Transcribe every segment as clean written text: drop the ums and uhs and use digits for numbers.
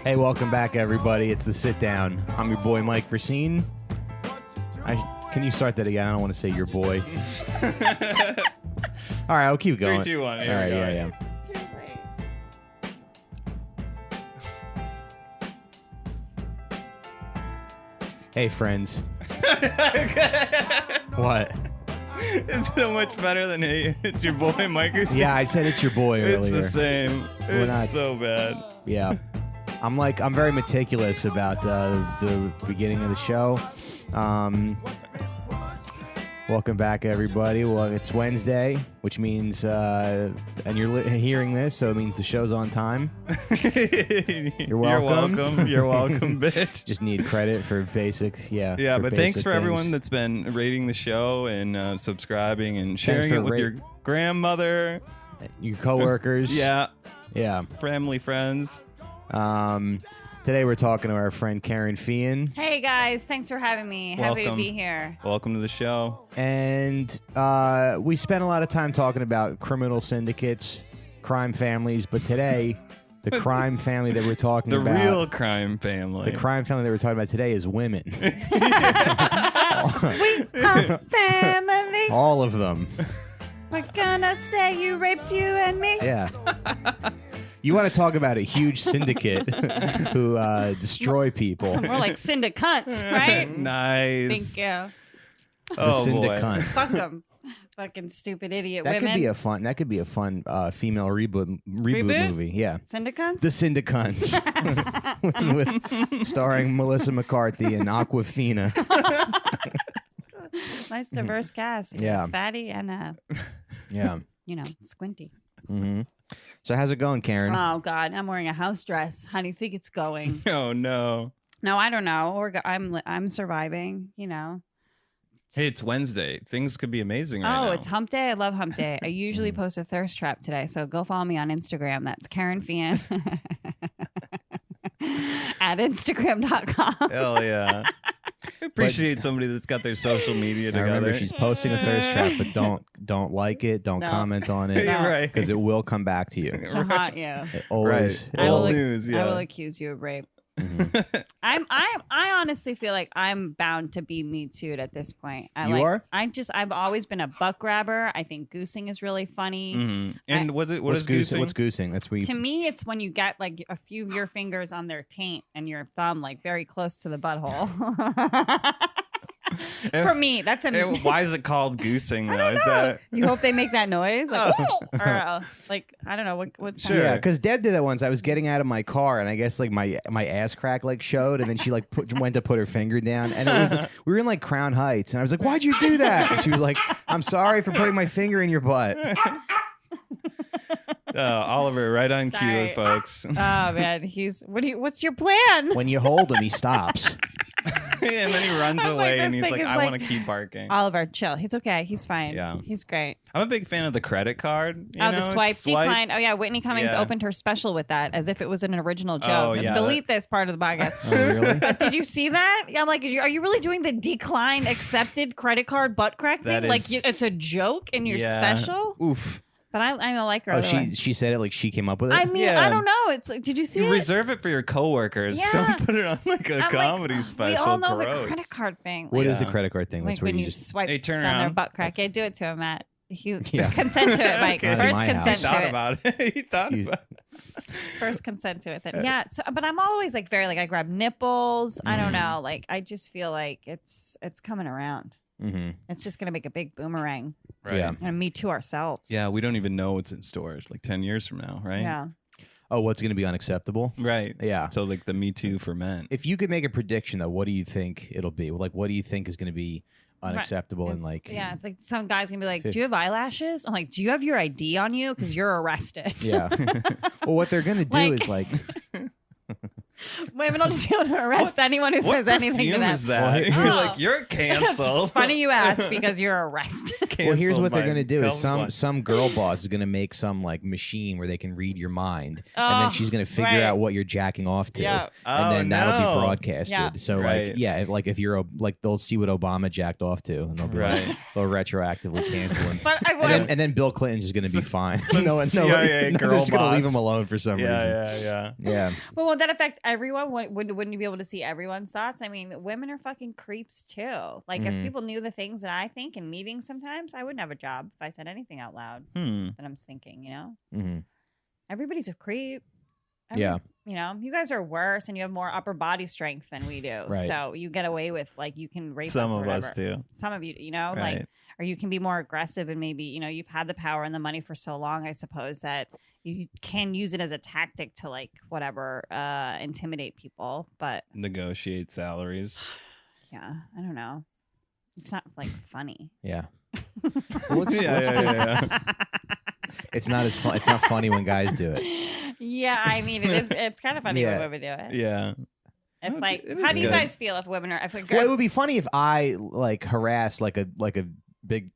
Hey, welcome back, everybody. It's the Sit Down. I'm your boy, Mike Recine. Can you start that again? I don't want to say your boy. All right, I'll keep going. 3, 2, 1. All right, yeah. Too late. Hey, friends. What? It's so much better than hey, it's your boy Mike Recine. Yeah, I said it's your boy earlier. It's the same. We're It's not- so bad. Yeah. I'm very meticulous about the beginning of the show. Welcome back, everybody. Well, it's Wednesday, which means, and you're hearing this, so it means the show's on time. You're welcome. You're welcome, bitch. Just need credit for basic, Yeah, for but basic thanks for things. everyone that's been rating the show and subscribing and sharing for it with your grandmother. Your coworkers. Yeah, Yeah. family, friends. Today we're talking to our friend Kerryn Feehan. Hey guys, thanks for having me. Happy to Welcome. be here. Welcome to the show. And we spent a lot of time talking about criminal syndicates, crime families, but today, the crime family that we're talking The about... real crime family. The crime family that we're talking about today is women. We are family. All of them. We're gonna say you raped you and me. Yeah. You want to talk about a huge syndicate who destroy people. More like syndicates, right? Nice. Thank you. The Oh, boy. syndicant. Fuck them. Fucking stupid idiot That women. could be a fun female reboot movie. Yeah. Syndicates? The Syndicants. with starring Melissa McCarthy and Aquafina. Nice diverse cast. You Yeah. got Fatty and Yeah. squinty. Mm-hmm. So how's it going, Kerryn? Oh God, I'm wearing a house dress. How do you think it's going? Oh, no. No, I don't know. I'm surviving. Hey, it's Wednesday. Things could be amazing right now. It's hump day. I love hump day. I usually post a thirst trap today, so go follow me on Instagram. That's Kerryn Feehan at Instagram.com. Hell yeah. I appreciate somebody that's got their social media I together. remember she's posting a thirst trap, but don't like it, don't No. comment on it, You're right. because it will come back to you. To haunt you. It always. Right. it I will, always- news, yeah. I will accuse you of rape. Mhm. I honestly feel like I'm bound to be Me Too'd at this point. You are? I've always been a butt grabber. I think goosing is really funny. Mhm. And what What's is goosing? What's goosing? That's where you. To me, it's when you get like a few of your fingers on their taint and your thumb like very close to the butthole. For me, that's a. And why is it called goosing though? I don't Is know. that You hope they make that noise, like, or like I don't know what. Sure. Yeah, because Deb did that once. I was getting out of my car, and I guess like my ass crack like showed, and then she like went to put her finger down, and it was we were in like Crown Heights, and I was like, "Why'd you do that?" And she was like, "I'm sorry for putting my finger in your butt." Oliver right on Sorry. cue, folks? Oh man, what's your plan? When you hold him, he stops. And then he runs I'm like, away and this he's thing like, is I like- want to keep barking. Oliver, chill. He's okay. He's fine. Yeah. He's great. I'm a big fan of the credit card. The swipe decline. Oh yeah, Whitney Cummings Yeah. opened her special with that as if it was an original joke. Oh, yeah, Delete this part of the podcast. Oh, really? Did you see that? I'm like, are you really doing the decline accepted credit card butt crack That thing? Like is- it's a joke in your Yeah. special? Oof. But I like her. Oh, otherwise. she said it like she came up with it. I mean, Yeah. I don't know. It's like, did you see You it? reserve it for your coworkers. Yeah. Don't put it on like a I'm comedy like, special. We all know Gross. the credit card thing. What is Yeah. the credit card thing? Like That's where when you you just. swipe Hey, turn down their around. butt crack. Yeah, do it to him, Matt. Yeah. Consent to it, Mike. Okay. Not in First my consent house. He to thought it. about it. He thought You- about it. First consent to it. Then yeah. So, but I'm always like very like I grab nipples. I Mm. don't know. Like I just feel like it's coming around. Mhm. It's just gonna make a big boomerang Right. Yeah. and me to ourselves. Yeah, we don't even know what's in stores like 10 years from now, right? Yeah. Oh, what's going to be unacceptable? Right. Yeah. So like the Me Too for men. If you could make a prediction, though, what do you think it'll be? Like, what do you think is going to be unacceptable and like? Yeah, it's like some guy's gonna be like, "Do you have eyelashes?" I'm like, "Do you have your ID on you? Because you're arrested." Yeah. Well, what they're going to do Like- is like. women will just be able to arrest anyone who says anything to perfume them. is that? Well, You're Oh. like, you're canceled. It's funny you ask because you're arrested. Well, here's Canceled what they're by gonna do: is Calvin Klein. some girl boss is gonna make some like machine where they can read your mind, and Oh, then she's gonna figure right. out what you're jacking off to, Yeah. and Oh, then that'll no. be broadcasted. Yeah. So Right. like, yeah, if you're like they'll see what Obama jacked off to, and they'll be Right. like, they'll retroactively cancel him. But I And want. then Bill Clinton's just gonna be fine. some no, CIA no, girl they're just gonna leave boss. him alone for some reason. Yeah. Yeah. But won't that affect everyone? Wouldn't you be able to see everyone's thoughts? I mean, women are fucking creeps too. Like, if Mhm. people knew the things that I think in meetings sometimes, I wouldn't have a job if I said anything out loud that I'm thinking, you know? hmm Everybody's a creep. Yeah. You know, you guys are worse and you have more upper body strength than we do. Right. So you get away with, like, you can rape Some us or of whatever. us do. Some of you, you know, Right. like, or you can be more aggressive and maybe, you know, you've had the power and the money for so long, I suppose, that you can use it as a tactic to, like, whatever, intimidate people. But Negotiate salaries. yeah, I don't know. It's not, like, funny. Yeah. Well, let's- Yeah. It's not as fun. It's not funny when guys do it. Yeah, I mean, it is. It's kind of funny Yeah. when women do it. Yeah. If, like, It is how do you good. guys feel if women are? If a girl, Well, it would be funny if I like harass like a big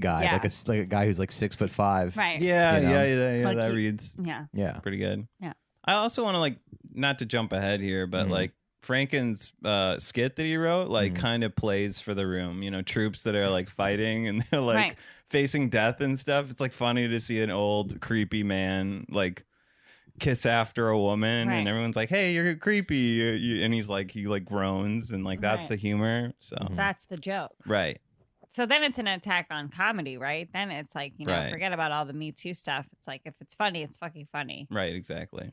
guy, Yeah. like a guy who's like 6'5". right? Yeah, You know? yeah. Like That he- reads Yeah. Yeah. pretty good. Yeah. I also want to, like, not to jump ahead here, but Mhm. like Franken's skit that he wrote, like, Mhm. kind of plays for the room. You know, troops that are like fighting and they're like Right. facing death and stuff. It's like funny to see an old creepy man like kiss after a woman, Right. and everyone's like, "Hey, you're creepy," and he's like, he like groans, and like that's Right. the humor. So Mhm. That's the joke. right, So then it's an attack on comedy, right? Then it's like, you know, Right. forget about all the Me Too stuff. It's like, if it's funny, it's fucking funny. right, exactly.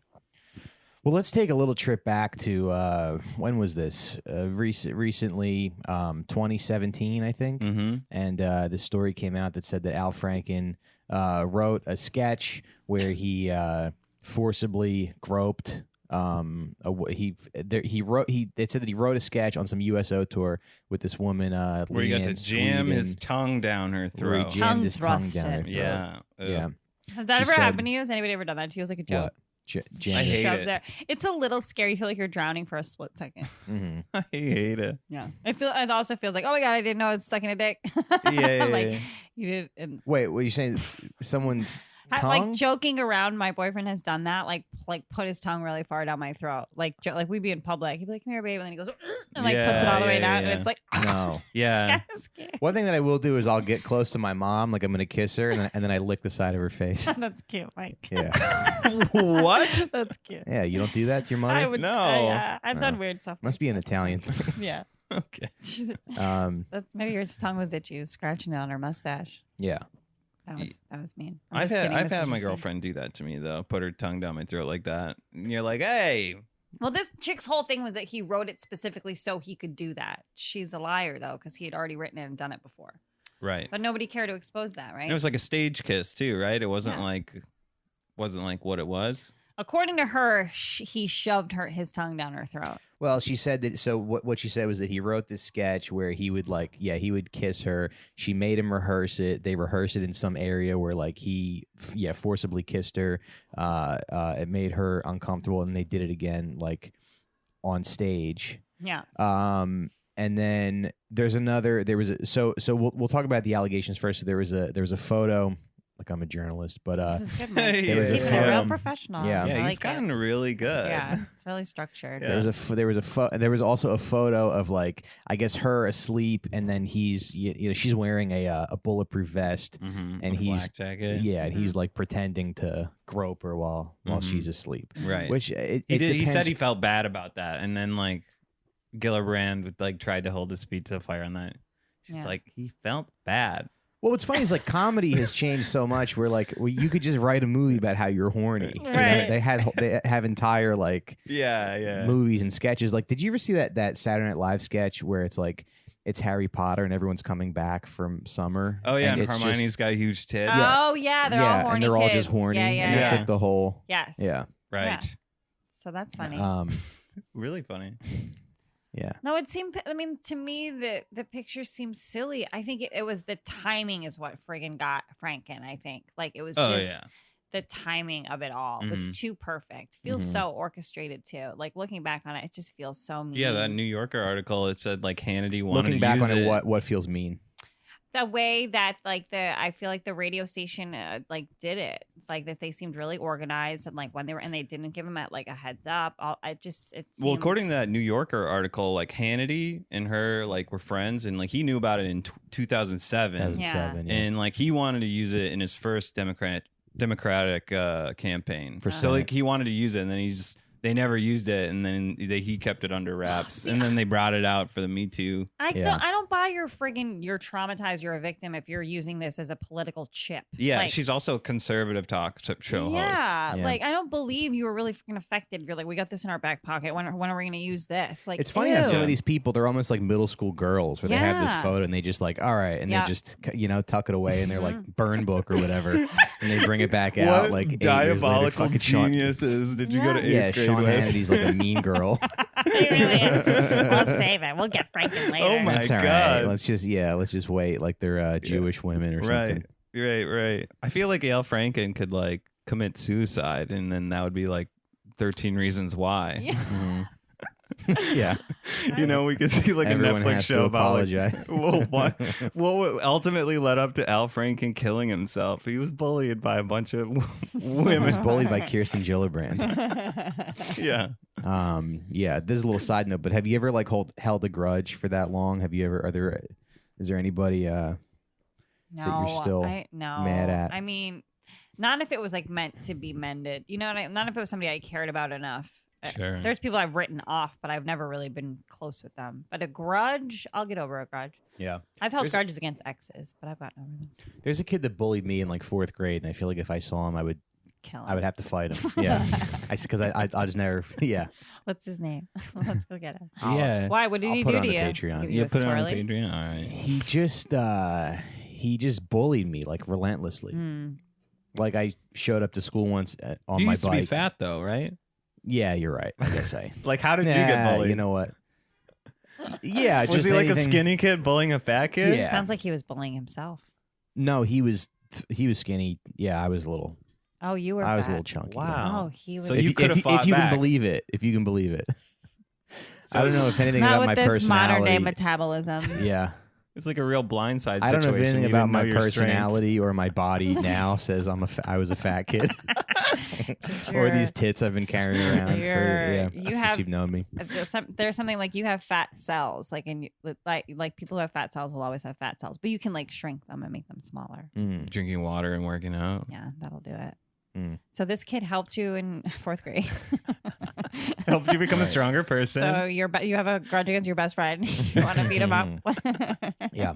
Well, let's take a little trip back to when was this? Recently, 2017, I think. Mm-hmm. And this story came out that said that Al Franken wrote a sketch where he forcibly groped. It said that he wrote a sketch on some USO tour with this woman. Where he got to Leanne jam his Sweden, tongue down her where he throat. jammed Tongue his tongue thrusted. down her throat. Yeah, Yeah. Has that She ever said- happened to you? Has anybody ever done that to you? It's like a joke. What? I Jammed hate Shoved it. there. It's a little scary. You feel like you're drowning for a split second. Mhm. I hate it. Yeah. It also feels like, oh my God, I didn't know I was sucking a dick. Yeah, like, yeah. you did. And Wait, what are you saying? Someone's tongue? like joking around, my boyfriend has done that. Like put his tongue really far down my throat. Like we'd be in public. He'd be like, "Come here, babe," and then he goes and like puts it all the way down, Yeah. and it's like, No. Yeah. it's kind of scary. One thing that I will do is I'll get close to my mom, like I'm gonna kiss her, and then I lick the side of her face. That's cute, Mike. Yeah, What? That's cute. yeah. You don't do that to your I mother? would. No. I've done weird stuff. Must be an Italian thing. Yeah. Okay. That's, maybe her tongue was itchy. He was scratching it on her mustache. Yeah. That was mean. I'm I've just had kidding, I've had Mrs. my Recine. girlfriend do that to me though. Put her tongue down my throat like that. And you're like, hey. Well, this chick's whole thing was that he wrote it specifically so he could do that. She's a liar though, because he had already written it and done it before. Right. But nobody cared to expose that, right? It was like a stage kiss too, right? It wasn't Yeah. like what it was. According to her, he shoved his tongue down her throat. Well, she said that. So what she said was that he wrote this sketch where he would he would kiss her. She made him rehearse it. They rehearsed it in some area where like he forcibly kissed her. It made her uncomfortable, and they did it again like on stage. Yeah. And then there was we'll talk about the allegations first. So there was a photo. Like I'm a journalist, but This is good, Mike. There was a He's keeping it real photo. professional. Yeah. Yeah, I he's like gotten it. really good. Yeah, it's really structured. Yeah. There was also a photo of like I guess her asleep, and then he's she's wearing a bulletproof vest, Mm-hmm. and he's flak jacket. yeah, and he's like pretending to grope her while Mhm. she's asleep. Right. Which it He depends. said he felt bad about that, and then like Gillibrand like tried to hold his feet to the fire on that. She's Yeah. like, he felt bad. Well, what's funny is like comedy has changed so much. Where like you could just write a movie about how you're horny. You know, Right. they have entire like Yeah. movies and sketches. Like, did you ever see that Saturday Night Live sketch where it's like it's Harry Potter and everyone's coming back from summer? Oh yeah, and it's Hermione's just, got huge tits. Oh yeah, they're all horny and they're all kids. just horny. Yeah, And yeah, that's yeah. like the whole Yes. yeah. Right. So that's funny. Really funny. Yeah. No, it seemed. I mean, to me, the picture seems silly. I think it was the timing is what friggin' got Franken. I think like it was Oh just yeah. the timing of it all was too perfect. Feels so orchestrated too. Like looking back on it, it just feels so mean. Yeah, that New Yorker article, it said like Hannity wanted Looking to back use on it, it. what feels mean? The way that like I feel like the radio station like did it, like that they seemed really organized, and like when they didn't give him like a heads up. Well, according to that New Yorker article, like Hannity and her like were friends, and like he knew about it in 2007, 2007, yeah. and like he wanted to use it in his first Democratic campaign. For So like Senate. he wanted to use it, and then they never used it, and then he kept it under wraps, and then they brought it out for the Me Too. I don't buy you're traumatized, you're a victim if you're using this as a political chip. Yeah, like, she's also a conservative talk show host. Yeah, Yeah. like I don't believe you were really freaking affected. You're like, we got this in our back pocket. When are we going to use this? Like, It's funny how some ew. of these people, they're almost like middle school girls where they have this Yeah. photo and they just like, all right, and Yeah. they just, tuck it away in their like burn book or whatever, and they bring it back What out like 8 years later. diabolical Fucking Sean, geniuses did you go to 8th yeah, grade Sean with? Hannity's like a mean girl. He really is. We'll save it. We'll get Franken later. Oh my That's all right. God. Let's just wait like they're Jewish women or something. Right. I feel like Al Franken could like commit suicide, and then that would be like 13 Reasons Why. Yeah. Mhm. Yeah, You know, we could see like everyone a Netflix has show to about like, apologize. well, what ultimately led up to Al Franken killing himself. He was bullied by a bunch of He was women. bullied by Kirsten Gillibrand. Yeah. Yeah. This is a little side note, but have you ever like held a grudge for that long? Is there anybody No, you're still no. mad at? I mean, not if it was like meant to be mended. You know what I mean? Not if it was somebody I cared about enough. Sure. There's people I've written off, but I've never really been close with them. But a grudge, I'll get over a grudge. Yeah. I've held grudges against exes, but I've gotten over them. There's a kid that bullied me in like 4th grade, and I feel like if I saw him, I would Kill him. have to fight him. Yeah. Because I just never. Yeah. What's his name? Let's go get him. Yeah. Why? What did I'll he put do it on to the you? Patreon. Give You you a put it on the swirly? Patreon? All right. He just bullied me like relentlessly. Mm. Like I showed up to school once on You my used to bike. be fat though, right? Yeah, you're right. I guess Like, how did you get bullied? You know what? Yeah, Was just he like anything- a skinny kid bullying a fat kid? Yeah. Sounds like he was bullying himself. No, he was skinny. Yeah, I was a little. Oh, you were I was a fat. little chunky. Wow. Oh, he was. So If you could have if fought you back. can believe it. If you can believe it. So I don't know if anything not about with my this modern day personality. metabolism. Yeah, It's like a real blindside situation. I don't know if anything You about didn't know my your strength. personality or my body now says I was a fat kid, or these tits I've been carrying around since you've known me. There's something like you have fat cells, like like people who have fat cells will always have fat cells, but you can like shrink them and make them smaller. Drinking water and working out. Yeah, that'll do it. Mm. So this kid helped you in 4th grade. Helped you become a stronger person. So you have a grudge against your best friend. You want to beat him up. Yeah.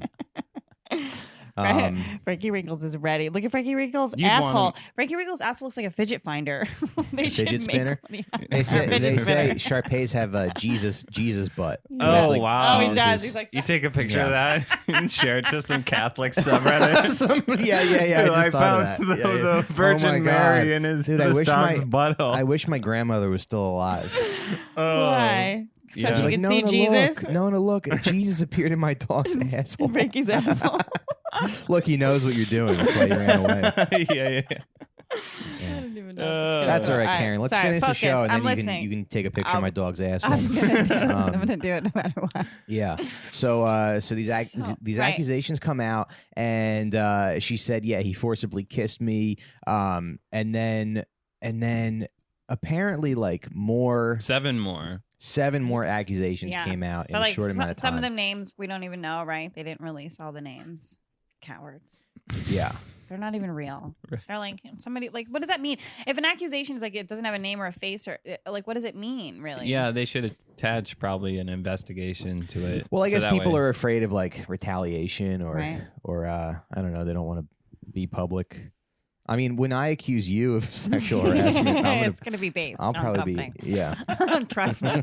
Frankie Wrinkles is ready. Look at Frankie Wrinkles' You'd want asshole. him- Frankie Wrinkles' asshole looks like a fidget finder. They should Fidget make spinner? one. They A say fidget spinner. Sharpays have a Jesus butt. Oh, That's like wow. Oh, he Jesus does. is- He's like, You take a picture of Yeah. that and share it to some Catholic subreddit. Yeah. I just I thought found of that. the Yeah. Virgin Oh my Mary God. in his Dude, I this wish dog's butthole. I wish my grandmother was still alive. Oh. why? So Yeah. she Like, can see Jesus. Nona, look. Jesus appeared in my dog's asshole. Frankie's asshole. Look, he knows what you're doing. That's why you ran away. yeah. I don't even know. That's all right, Karen. Let's finish the show, and I'm then listening. you can take a picture of my dog's asshole. I'm gonna do it. I'm gonna do it no matter what. Yeah. So these right. accusations come out, and she said, yeah, he forcibly kissed me. And then apparently like Seven more. 7 more accusations Yeah. came out in But a like short amount of time. some of them names we don't even know, right? They didn't release all the names. Cowards. Yeah. They're not even real. They're like somebody. Like, what does that mean? If an accusation is like it doesn't have a name or a face, or like, what does it mean, really? Yeah, they should attach probably an investigation to it. Well, I So guess that people way- are afraid of like retaliation or Right. I don't know. They don't want to be public. I mean, when I accuse you of sexual harassment, it's gonna be based I'll on probably something. be yeah. Trust me.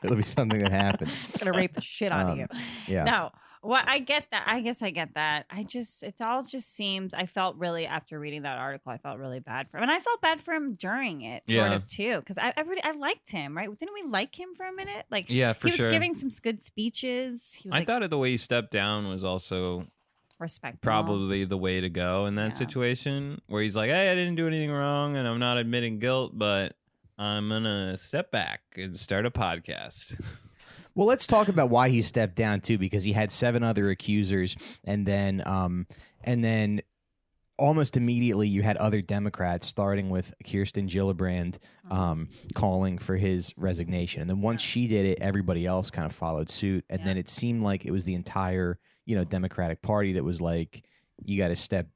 It'll be something that happened. I'm gonna rape the shit out of you. Yeah. No. Well, I get that. I guess I get that. It all just seems. I felt really after reading that article. I felt really bad for him, and I felt bad for him during it, sort Yeah. of too, because I liked him. Right? Didn't we like him for a minute? Like, Yeah, for he was sure. giving some good speeches. He was I like, thought the way he stepped down was also Respect. probably the way to go in that situation, where he's like, hey, I didn't do anything wrong and I'm not admitting guilt, but I'm gonna step back and start a podcast. Well, let's talk about why he stepped down too, because he had 7 other accusers, and then almost immediately you had other Democrats, starting with Kirsten Gillibrand, calling for his resignation. And then once she did it, everybody else kind of followed suit. And then it seemed like it was the entire, Democratic Party that was like, you got to step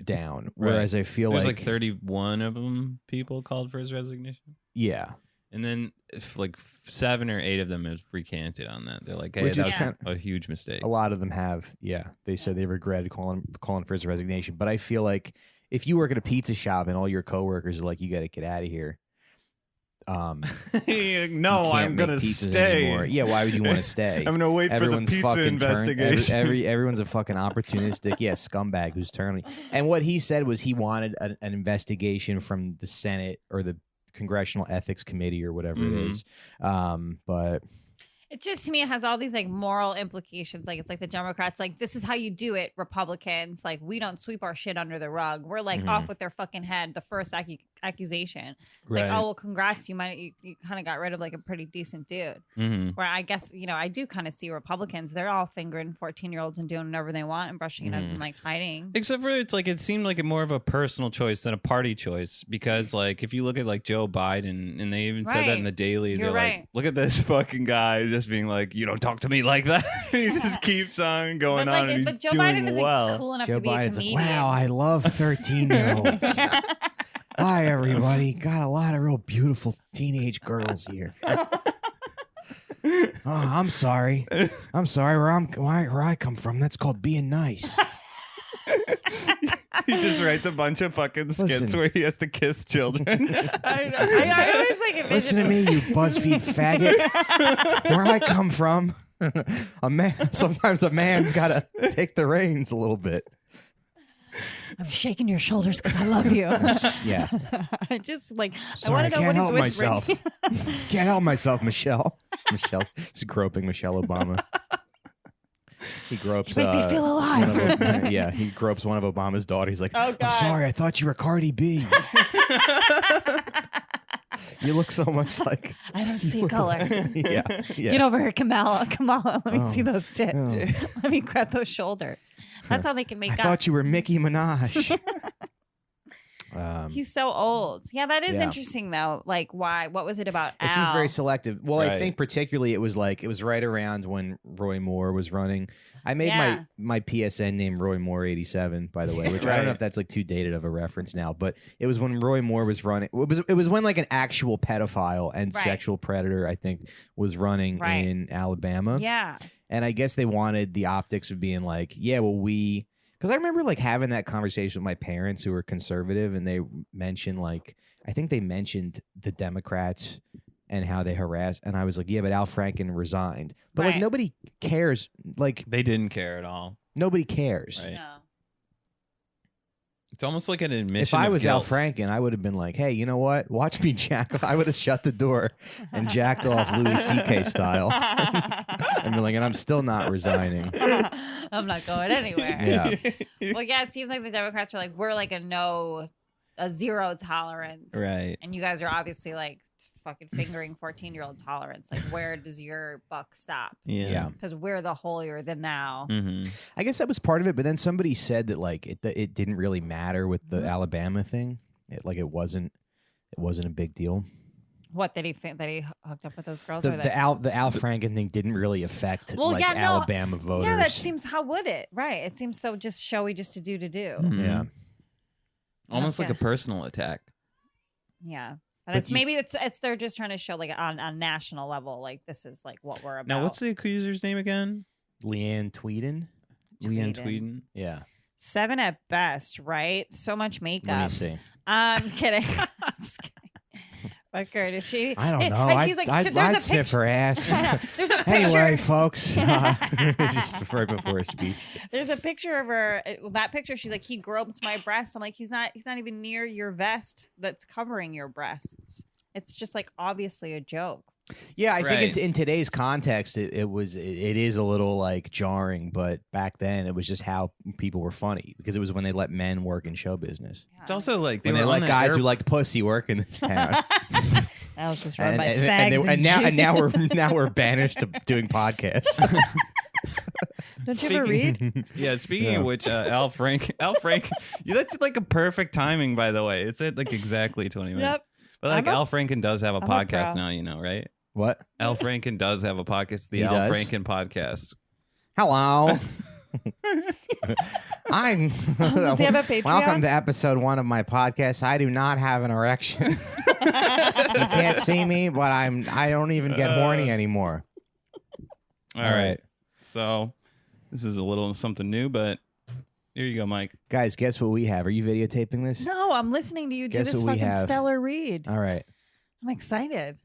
down. Whereas I feel there's like 31 of them people called for his resignation. Yeah. And then like 7 or 8 of them have recanted on that. They're like, hey, Which that is was a huge mistake. A lot of them have. Yeah. They said they regretted calling for his resignation. But I feel like if you work at a pizza shop and all your coworkers are like, you got to get out of here. No, I'm going to stay. Anymore. Yeah, why would you want to stay? I'm going to wait for the pizza investigation. Everyone's a fucking opportunistic, scumbag who's turning. And what he said was he wanted an investigation from the Senate or the Congressional Ethics Committee or whatever it is. But it just, to me, it has all these like moral implications. Like, it's like the Democrats, like, this is how you do it. Republicans, like, we don't sweep our shit under the rug. We're like off with their fucking head. The first accusation. It's like, oh, well, congrats. You kind of got rid of like a pretty decent dude. Where I guess, I do kind of see Republicans. They're all fingering 14-year-olds and doing whatever they want and brushing it up and like hiding. Except for it seemed like more of a personal choice than a party choice, because like if you look at like Joe Biden, and they even said that in the Daily, they're like, look at this fucking guy just being like, you don't talk to me like that. He just keeps on going on, and but he's Joe doing Biden isn't well. cool enough Joe to be Biden's a comedian. like, wow, I love 13-year-olds. Hi, everybody. Got a lot of real beautiful teenage girls here. Oh, I'm sorry. Where I come from, that's called being nice. He just writes a bunch of fucking skits where he has to kiss children. I always like listen to me, you BuzzFeed faggot. Where I come from, sometimes a man's got to take the reins a little bit. I'm shaking your shoulders because I love you. Yeah. I just like, sorry, I want to know what he's whispering. Can't help myself, Michelle. He's groping Michelle Obama. He gropes. You make me feel alive. He gropes one of Obama's daughters. He's like, oh, God. I'm sorry, I thought you were Cardi B. You look so much like. I don't see color. Yeah. Get over here, Kamala. Let me see those tits. Let me grab those shoulders. That's how they can make I up. thought you were Nicki Minaj. He's so old. Yeah, that is interesting though. Like, why? What was it about Al? It seems very selective. Well, I think particularly it was right around when Roy Moore was running. I made my PSN name Roy Moore 87, by the way, which I don't know if that's like too dated of a reference now, but it was when Roy Moore was running. It was when like an actual pedophile and sexual predator, I think, was running in Alabama. Yeah. And I guess they wanted the optics of being like, because I remember like having that conversation with my parents who were conservative, and they mentioned I think they mentioned the Democrats and how they harassed, and I was like, yeah, but Al Franken resigned. But like nobody cares. Like they didn't care at all. Nobody cares. Right. No. It's almost like an admission. If I was guilt. Al Franken, I would have been like, hey, you know what? Watch me jack. I would have shut the door and jacked off Louis C.K. style. And be like, and I'm still not resigning. I'm not going anywhere. Yeah. Well, yeah, it seems like the Democrats are like, we're like a zero tolerance. Right. And you guys are obviously like fucking fingering 14-year-old tolerance. Like, where does your buck stop? Yeah. Because we're the holier than thou. Mm-hmm. I guess that was part of it, but then somebody said that like it didn't really matter with the Alabama thing. It wasn't a big deal. What, that he hooked up with those girls? The Al Franken thing didn't really affect Alabama voters. Yeah, that seems, how would it? Right. It seems so just showy just to do. Mm-hmm. Yeah. Almost like a personal attack. Yeah. But maybe they're just trying to show like on a national level, like this is like what we're about. Now, what's the accuser's name again? Leanne Tweeden. Leanne Tweeden. Yeah. 7 at best, right? So much makeup. Let me see. I'm just kidding. I'm just kidding. What good is she? I don't know. I'd sniff her ass. There's a picture. Anyway, folks, just right before a speech. There's a picture of her. That picture, she's like, he groped my breasts. I'm like, he's not even near your vest that's covering your breasts. It's just like obviously a joke. Yeah, I think in today's context, it is a little like jarring, but back then it was just how people were funny because it was when they let men work in show business. It's also like when they let guys who liked pussy work in this town. That was just run by fags and now we're banished to doing podcasts. Don't you ever read? Yeah. Speaking of which, Al Franken. That's like a perfect timing, by the way. It's at like exactly 20 minutes. Yep. But like Al Franken does have a podcast now, you know, right? What? Al Franken does have a podcast, the Al Franken podcast. Hello. I'm Does he have a Patreon? Welcome to episode 1 of my podcast. I do not have an erection. You can't see me, but I don't even get horny anymore. All right. So this is a little something new, but here you go, Mike. Guys, guess what we have? Are you videotaping this? No, I'm listening to you do this fucking stellar read. All right. I'm excited.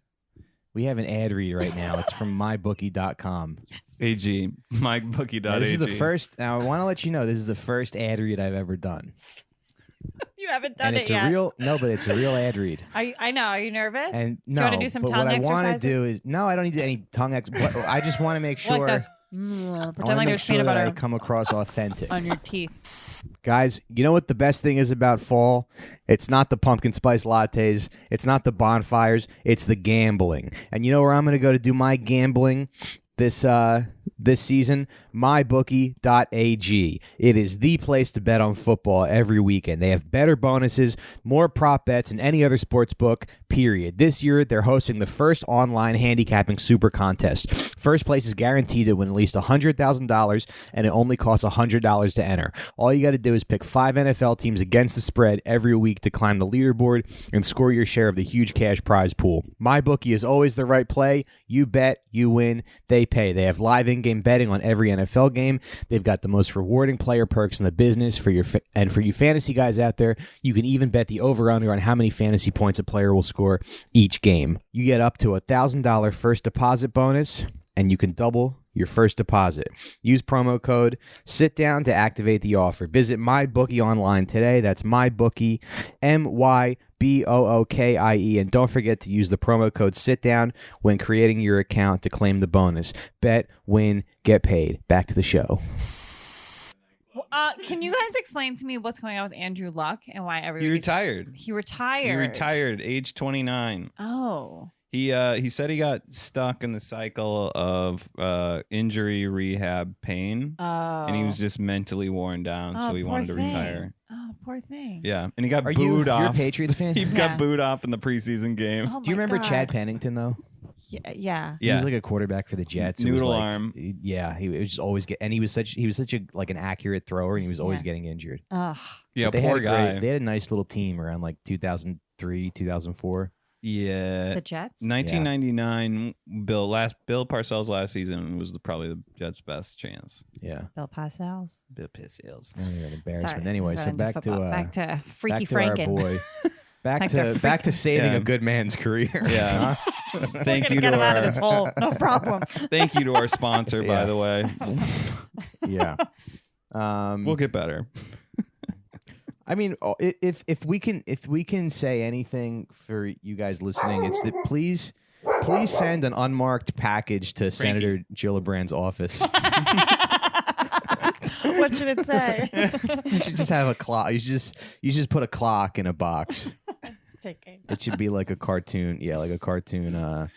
We have an ad read right now. It's from mybookie.com. Yes. AG. Mybookie.ag. This is the first. Now, I want to let you know this is the first ad read I've ever done. You haven't done it it's yet. But it's a real ad read. I know. Are you nervous? And do you want to do some tongue exercises? What I want to do is I don't need to do any tongue exercises. I just want to make sure. Like pretend like there's peanut butter I come across authentic on your teeth. Guys, you know what the best thing is about fall? It's not the pumpkin spice lattes. It's not the bonfires. It's the gambling. And you know where I'm going to go to do my gambling this season? mybookie.ag. It is the place to bet on football every weekend. They have better bonuses, more prop bets than any other sports book, period. This year, they're hosting the first online handicapping super contest. First place is guaranteed to win at least $100,000, and it only costs $100 to enter. All you got to do is pick 5 NFL teams against the spread every week to climb the leaderboard and score your share of the huge cash prize pool. MyBookie is always the right play. You bet, you win, they pay. They have live in-game betting on every NFL game. They've got the most rewarding player perks in the business for you fantasy guys out there. You can even bet the over-under on how many fantasy points a player will score each game. You get up to $1,000 first deposit bonus, and you can double your first deposit. Use promo code SITDOWN to activate the offer. Visit MyBookie online today. That's MyBookie, MyBookie, and don't forget to use the promo code SITDOWN when creating your account to claim the bonus. Bet, win, get paid. Back to the show. Can you guys explain to me what's going on with Andrew Luck and why everybody? He retired. He retired. He retired, age 29. Oh. He said he got stuck in the cycle of injury, rehab, pain, and he was just mentally worn down, so he wanted to retire. Oh, poor thing. Yeah, and he got booed off. You're a Patriots fan? He got booed off in the prepreseason game. Oh, do you remember Chad Pennington though? Yeah. He was like a quarterback for the Jets. Noodle arm. Yeah, he was just always and he was such a like an accurate thrower, and he was always getting injured. Ugh. Yeah, poor guy. They had a nice little team around like 2003, 2004. Yeah, the Jets. 1999. Bill Parcells last season was probably the Jets' best chance. Yeah, Bill Parcells. An embarrassment. Anyway, so back to Freaky Franken. Our boy. Back to saving a good man's career. Yeah. Thank you to him out of this hole. No problem. Thank you to our sponsor, by the way. Yeah. We'll get better. I mean, if we can say anything for you guys listening, it's that please send an unmarked package to Frankie. Senator Gillibrand's office. What should it say? You should just have a clock. You just put a clock in a box. It should be like a cartoon. Yeah, like a cartoon.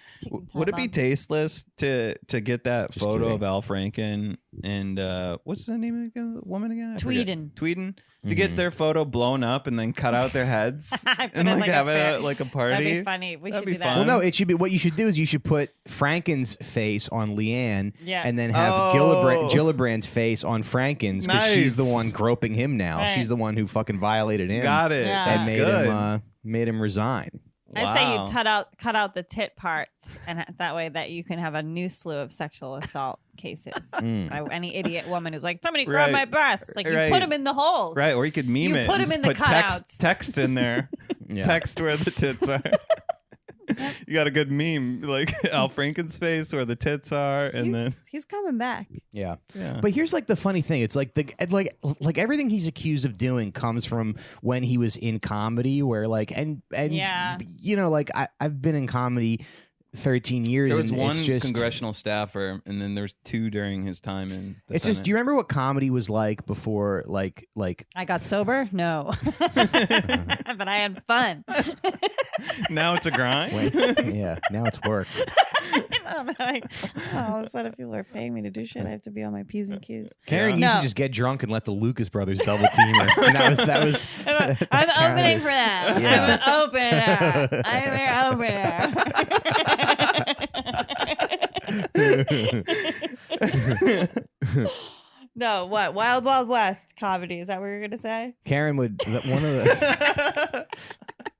Would it be tasteless to get that Just photo kidding. of Al Franken and what's the name of the woman again? Tweeden. To get their photo blown up and then cut out their heads and like have it at like a party. That'd be funny. We should do that. Well, no, it should be. What you should do is you should put Franken's face on Leanne, and then have Gillibrand's face on Franken's because she's the one groping him now. Right. She's the one who fucking violated him. Got it. Yeah. That's good. Made him resign. I'd say you cut out the tit parts, and that way that you can have a new slew of sexual assault cases. By any idiot woman who's like, somebody grab my breasts. Like, you put them in the holes. Right, or you could meme it. Put them in the cutouts. Text in there. Text where the tits are. You got a good meme, like Al Franken's face where the tits are, and then he's coming back. Yeah. But here's like the funny thing. It's like like everything he's accused of doing comes from when he was in comedy, where like and you know, like I've been in comedy 13 years. There was and one it's just, congressional staffer, and then there's 2 during his time in the it's Senate. just. Do you remember what comedy was like before? Like I got sober? No. But I had fun. Now it's a grind. Yeah, now it's work. All of a sudden, people are paying me to do shit. I have to be on my P's and Q's. Kerryn used to just get drunk and let the Lucas brothers double team her. And that was. I'm opening for them. Yeah. I'm an opener. No, what? Wild Wild West comedy. Is that what you're going to say? Kerryn would,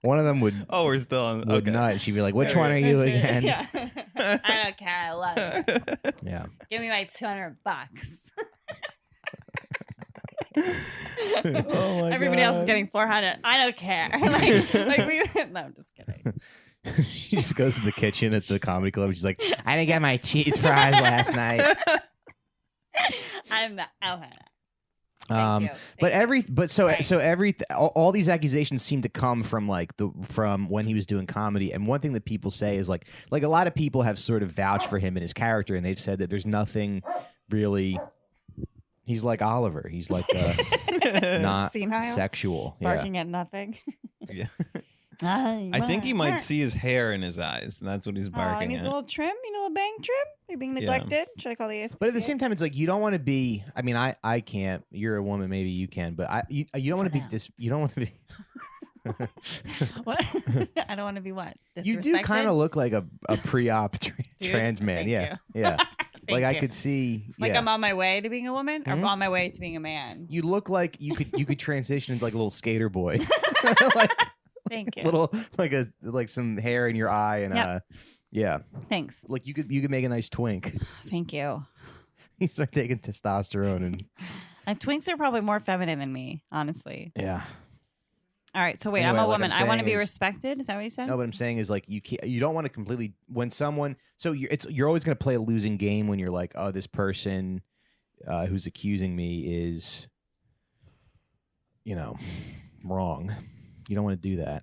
one of them would. Oh, we're still on. Would nut. She'd be like, "Which one are you again?" Yeah. I don't care. I love it. Yeah. Give me my $200. Oh my Everybody else is getting 400. I don't care. No, I'm just kidding. She just goes to the kitchen at the comedy club. She's like, "I didn't get my cheese fries last night." I'm the owner. All these accusations seem to come from from when he was doing comedy. And one thing that people say is like a lot of people have sort of vouched for him and his character, and they've said that there's nothing really. He's like Oliver. He's like not senile, sexual, barking at nothing. Yeah. I think he might see his hair in his eyes, and that's what he's barking he needs at. a little trim, a little bang trim. You're being neglected. Should I call the ASPCA? But at the same time, it's like you don't want to be. I mean, I can't. You're a woman, maybe you can, but you don't want to be this. You don't want to be. What? I don't want to be what? You do kind of look like a pre-op trans man. Yeah, yeah. Like I could see. Like yeah. I'm on my way to being a woman, or on my way to being a man. You look like you could transition into like a little skater boy. Thank you. Little like some hair in your eye and yeah. Thanks. Like you could make a nice twink. Thank you. You start taking testosterone and twinks are probably more feminine than me, honestly. Yeah. All right, so wait, Anyway, I'm a like woman. I'm I want to be saying respected. Is that what you said? No, what I'm saying is like you don't want to completely when someone you're always going to play a losing game when you're like, oh, this person who's accusing me is wrong. You don't want to do that.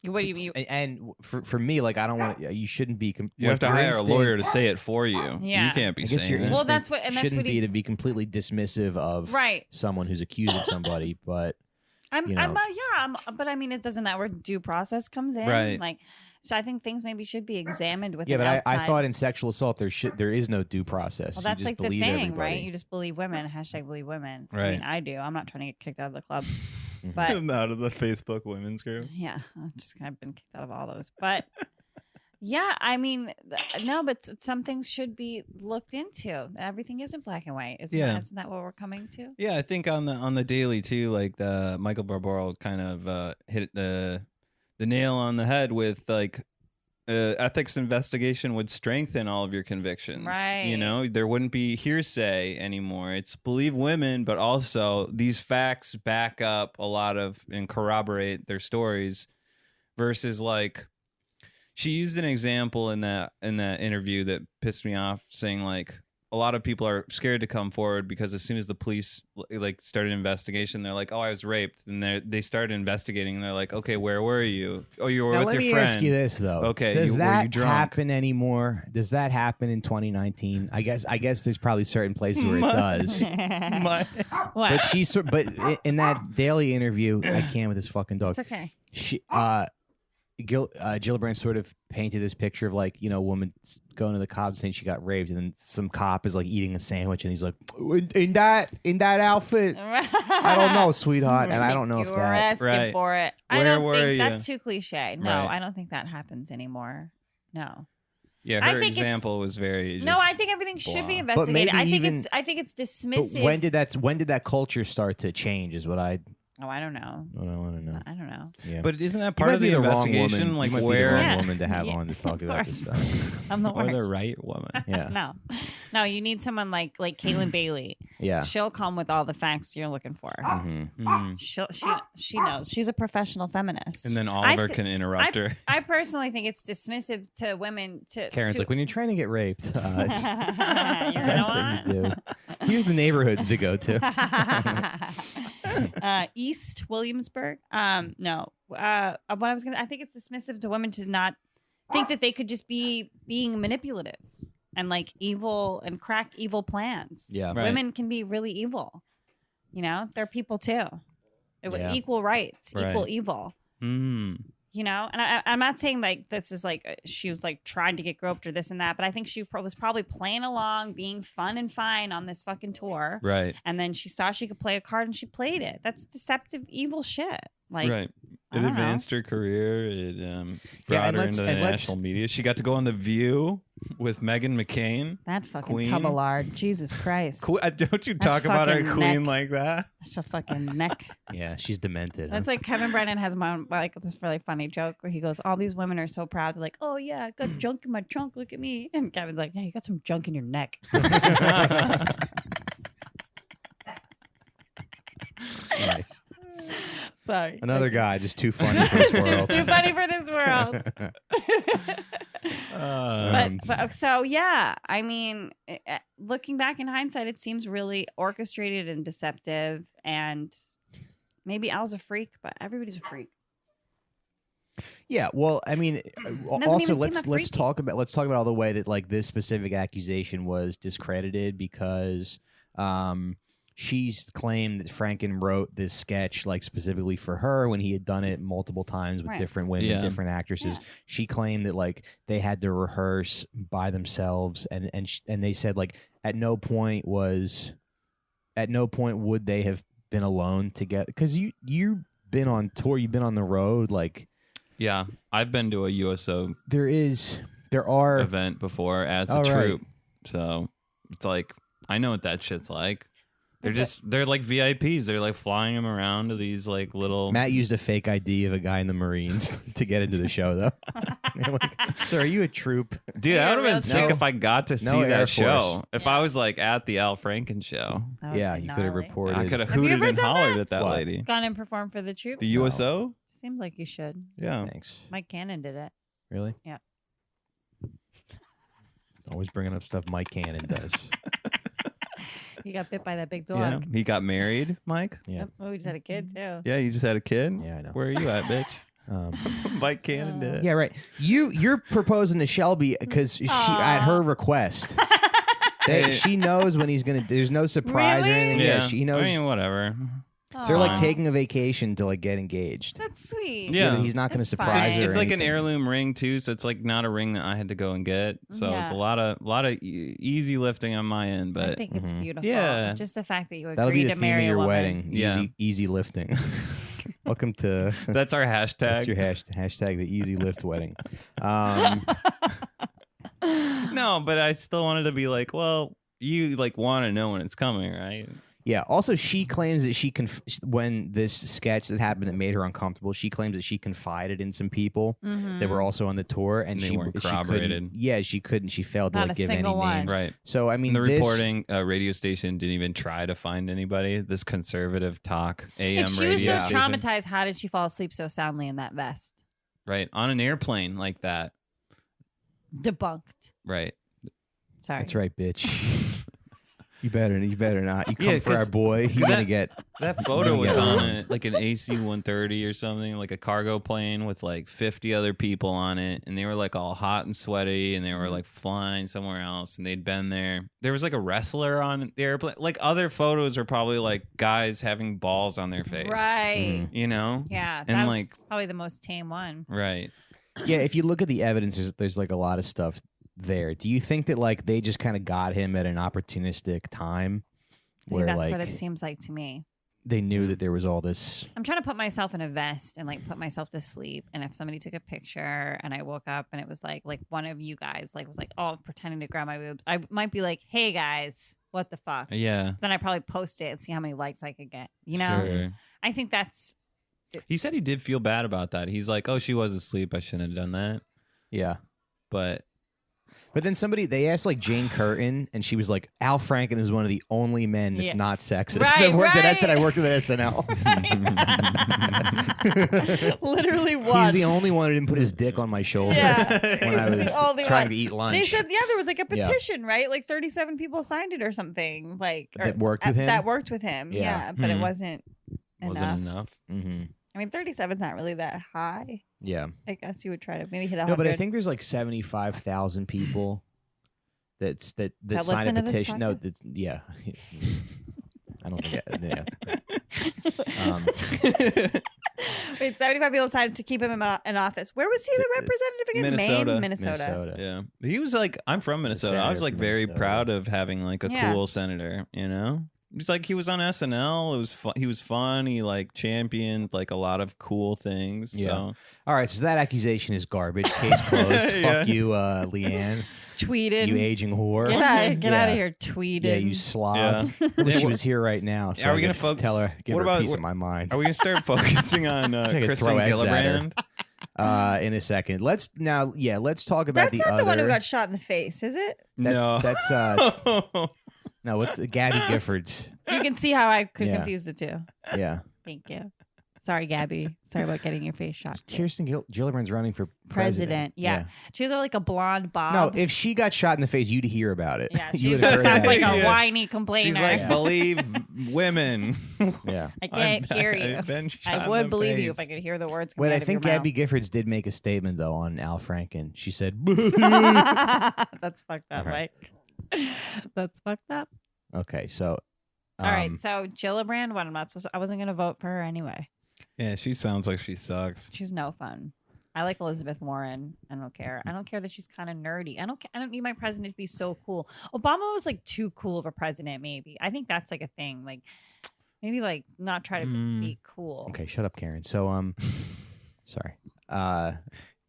What do you mean? And for me, like I don't want you shouldn't be. You have to hire a lawyer to say it for you. Yeah. You can't be saying it. Well, that's what shouldn't be to be completely dismissive of someone who's accusing somebody, but. But I mean, doesn't that where due process comes in? Right. Like, so I think things maybe should be examined with. Yeah, but I thought in sexual assault there is no due process. Well, that's like the thing, everybody. right? You just believe women. # believe women. Right. I mean, I do. I'm not trying to get kicked out of the club, but out of the Facebook women's group. Yeah, I've been kicked out of all those, but. Yeah, I mean, no, but some things should be looked into. Everything isn't black and white. Isn't that what we're coming to? Yeah, I think on the Daily too, like the Michael Barbaro kind of hit the nail on the head with like ethics investigation would strengthen all of your convictions. Right. There wouldn't be hearsay anymore. It's believe women, but also these facts back up a lot of and corroborate their stories versus like. She used an example in that interview that pissed me off, saying like a lot of people are scared to come forward because as soon as the police like started an investigation, they're like, "Oh, I was raped," and they started investigating, and they're like, "Okay, where were you? Oh, you were with your friend." Let me ask you this though. Okay, does were that you drunk? happen anymore? Does that happen in 2019? I guess there's probably certain places where it does. What? But in that Daily interview, I can't with this fucking dog. It's okay. Gillibrand sort of painted this picture of like, a woman going to the cops saying she got raped, and then some cop is like eating a sandwich, and he's like, in that outfit, I don't know, sweetheart, and I don't know if that asking for it. Where I don't were think you? that's too cliche. No, Right. I don't think that happens anymore. No. Yeah, I her think example was very. No, I think everything should be blah. investigated. maybe I think it's But dismissive. when did that culture start to change? Is what I I don't know. want to know. I don't know. Yeah. But isn't that You part might of be the wrong investigation? woman. Like You might where be the wrong Yeah. woman to have Yeah, on to talk of about this course. stuff. I'm the or worst. the right woman? Yeah. No, you need someone like Caitlin Bailey. Yeah. She'll come with all the facts you're looking for. Mm-hmm. She knows. She's a professional feminist. And then Oliver can interrupt her. I personally think it's dismissive to women to. Karen's to, like, when you're trying to get raped, it's you're the gonna best want. thing to do. Here's the neighborhoods to go to. East Williamsburg. No. What I was gonna. I think it's dismissive to women to not think that they could just be being manipulative and like evil and crack evil plans. Yeah. Right. Women can be really evil. You know, they're people too. Equal rights, equal evil. You know, and I'm not saying like this is like she was like trying to get groped or this and that, but I think she was probably playing along, being fun and fine on this fucking tour. Right. And then she saw she could play a card and she played it. That's deceptive, evil shit. Like, right. It advanced her career. It brought her into the national media. She got to go on The View with Meghan McCain. That fucking Queen. Tuballard. Jesus Christ. Don't you talk about our queen like that? That's a fucking neck. Yeah, she's demented. That's like Kevin Brennan has like this really funny joke where he goes, all these women are so proud. They're like, oh yeah, I got junk in my trunk. Look at me. And Kevin's like, yeah, you got some junk in your neck. Nice. Sorry. Another guy just too funny for this world. Just too funny for this world. But so yeah, I mean, looking back in hindsight, it seems really orchestrated and deceptive. And maybe Al's a freak, but everybody's a freak. Yeah, well, I mean, also let's talk about all the way that like this specific accusation was discredited because she's claimed that Franken wrote this sketch like specifically for her when he had done it multiple times with different women, different actresses. Yeah. She claimed that like they had to rehearse by themselves, and they said like at no point would they have been alone together because you've been on tour, you've been on the road, like. Yeah, I've been to a USO. There are event before as a troupe, so it's like I know what that shit's like. They're like VIPs. They're like flying them around to these like little. Matt used a fake ID of a guy in the Marines to get into the show, though. Like, so, are you a troupe? Dude, I would have been sick if I got to see that show. If I was like at the Al Franken show, yeah, you could have reported. I could have hooted and hollered at that lady. Gone and performed for the troops. The USO. Seemed like you should. Yeah, thanks. Mike Cannon did it. Really? Yeah. Always bringing up stuff Mike Cannon does. He got bit by that big dog. Yeah, he got married, Mike. Yeah. Oh, we just had a kid too. Yeah, you just had a kid. Yeah, I know. Where are you at, bitch? Mike Cannon did. Yeah, right. You're proposing to Shelby because she at her request. She knows when he's gonna. There's no surprise or anything. Yeah, she knows. I mean, whatever. They're like taking a vacation to like get engaged. That's sweet. Yeah, he's not going to surprise her. It's like an heirloom ring too, so it's like not a ring that I had to go and get. So it's a lot of easy lifting on my end. But I think it's beautiful. Yeah, just the fact that you that'll be the to theme marry of your a woman. wedding. Easy lifting. Welcome to. That's our hashtag. That's your hashtag. The easy lift wedding. No, but I still wanted to be like, well, you like want to know when it's coming, right? Yeah. Also, she claims that when this sketch that happened that made her uncomfortable, she claims that she confided in some people that were also on the tour, and they weren't corroborated. She couldn't. She failed to Not like a give any single one. names. Right. So I mean, the reporting radio station didn't even try to find anybody. This conservative talk AM if she radio was so station. traumatized, how did she fall asleep so soundly in that vest? Right, on an airplane like that. Debunked. Right. Sorry. That's right, bitch. You better not. You come for our boy. You're gonna get that photo was on like an AC-130 or something, like a cargo plane with like 50 other people on it, and they were like all hot and sweaty, and they were like flying somewhere else, and they'd been there. There was like a wrestler on the airplane. Like other photos are probably like guys having balls on their face, right? You know? Yeah, and that's like probably the most tame one, right? Yeah, if you look at the evidence, there's like a lot of stuff there. Do you think that like they just kind of got him at an opportunistic time where that's what it seems like to me? They knew that there was all this. I'm trying to put myself in a vest and like put myself to sleep, and if somebody took a picture and I woke up and it was like one of you guys like was like, oh, pretending to grab my boobs, I might be like, hey guys, what the fuck? Yeah. Then I probably post it and see how many likes I could get, you know? Sure. I think that's he said he did feel bad about that. He's like, oh, she was asleep, I shouldn't have done that. Yeah. But then they asked like Jane Curtin, and she was like, Al Franken is one of the only men that's not sexist that I worked with at SNL. Literally was. He's the only one who didn't put his dick on my shoulder when I was trying to eat lunch. They said, there was like a petition, right? Like 37 people signed it or something. Like that worked with him? That worked with him, but it wasn't enough. Mm-hmm. I mean, 37's not really that high. Yeah. I guess you would try to maybe hit 100. No, but I think there's like 75,000 people that sign a petition. No, that's yeah. I don't think. Yeah. Wait, 75 people decided to keep him in office. Where was he the representative again? Minnesota. Maine, Minnesota. Yeah, he was like, I'm from Minnesota. I was like very proud of having like a cool senator. You know, he's like he was on SNL. It was he was fun. He like championed like a lot of cool things. Yeah. So. All right, so that accusation is garbage. Case closed. Fuck you, Leanne. Tweeted. You aging whore. Get out of here, tweeted. Yeah, you slob. I wish she was here right now. So are we going to tell her, give her a piece of my mind? Are we going to start focusing on Kristen Gillibrand? In a second. Let's talk about That's the not other. the one who got shot in the face, is it? No. That's no, it's Gabby Giffords. You can see how I could confuse the two. Yeah. Thank you. Sorry, Gabby. Sorry about getting your face shot. Kirsten Gillibrand's running for president. Yeah. She has like a blonde bob. No, if she got shot in the face, you'd hear about it. Yeah, you sounds like a whiny complainer. She's like, believe women. Yeah. I can't hear you. I would believe you if I could hear the words coming out of your mouth. I think Gabby Giffords did make a statement, though, on Al Franken. She said, That's fucked up, right? That's fucked up. Okay, so. All right, so Gillibrand, I wasn't going to vote for her anyway. Yeah, she sounds like she sucks. She's no fun. I like Elizabeth Warren. I don't care. I don't care that she's kind of nerdy. I don't need my president to be so cool. Obama was like too cool of a president, maybe. I think that's like a thing. Like maybe like not try to be cool. Okay, shut up, Kerryn. So sorry.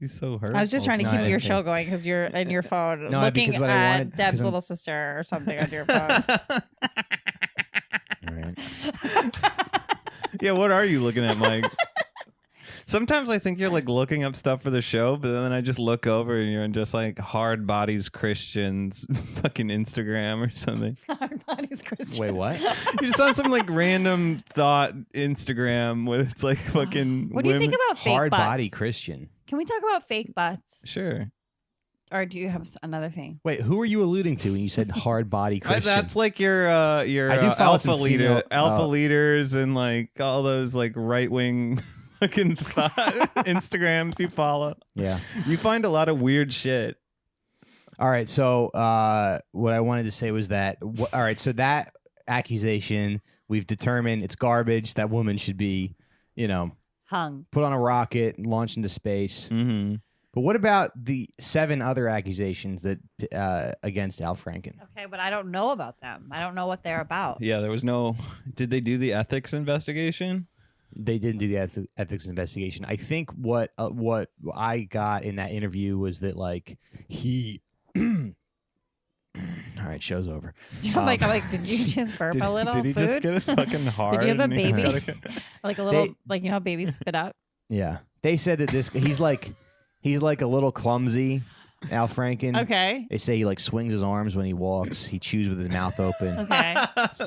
He's so hurt. I was just trying to keep your show going because you're in your phone looking at Deb's little sister or something on your phone. All right. Yeah, what are you looking at, Mike? Sometimes I think you're like looking up stuff for the show, but then I just look over and you're on just like Hard Bodies Christians fucking Instagram or something. Hard Bodies Christians. Wait, what? You're just on some like random thought Instagram where it's like fucking What do you think about fake Hard butts? Body Christian. Can we talk about fake butts? Sure. Or do you have another thing? Wait, who are you alluding to when you said hard body Christian? That's like your alpha leaders and like all those like right wing fucking Instagrams you follow. Yeah, you find a lot of weird shit. All right, so what I wanted to say was that all right, so that accusation we've determined it's garbage. That woman should be, hung, put on a rocket, and launched into space. Mm-hmm. But what about the 7 other accusations that against Al Franken? Okay, but I don't know about them. I don't know what they're about. Yeah, there was no. Did they do the ethics investigation? They didn't do the ethics investigation. I think what I got in that interview was that like he. All right, show's over. I'm like, did you just burp a little? Did he food? just get it fucking hard? Did you have a baby? Like a little, like how babies spit out. Yeah, they said that he's like a little clumsy, Al Franken. Okay. They say he like swings his arms when he walks. He chews with his mouth open. Okay.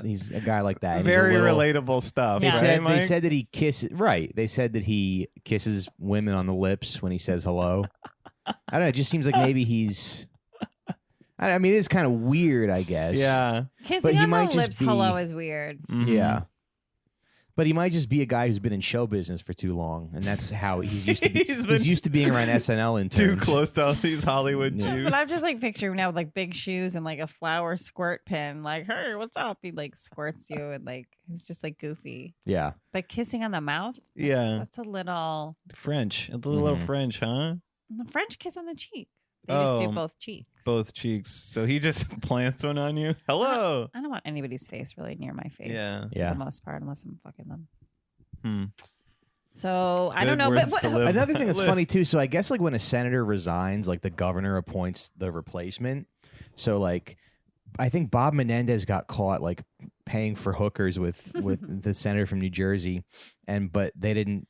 He's a guy like that. Very relatable stuff. They, right, they said that he kisses. Right. They said that he kisses women on the lips when he says hello. I don't know. It just seems like maybe he's. I mean, it is kind of weird, I guess. Yeah. Kissing on the lips, hello is weird. Mm-hmm. Yeah. But he might just be a guy who's been in show business for too long, and that's how he's used to. He's used to being around SNL interns. Too close to all these Hollywood Jews. But I'm just like picturing now with like big shoes and like a flower squirt pen. Like, hey, what's up? He like squirts you, and like he's just like goofy. Yeah. But kissing on the mouth. That's a little French. It's a little French, huh? The French kiss on the cheek. They just do both cheeks. Both cheeks. So he just plants one on you. Hello. I don't want anybody's face really near my face. Yeah. For the most part, unless I'm fucking them. So I don't know. But another thing that's funny too. So I guess like when a senator resigns, like the governor appoints the replacement. So like, I think Bob Menendez got caught like paying for hookers with the senator from New Jersey, but they didn't.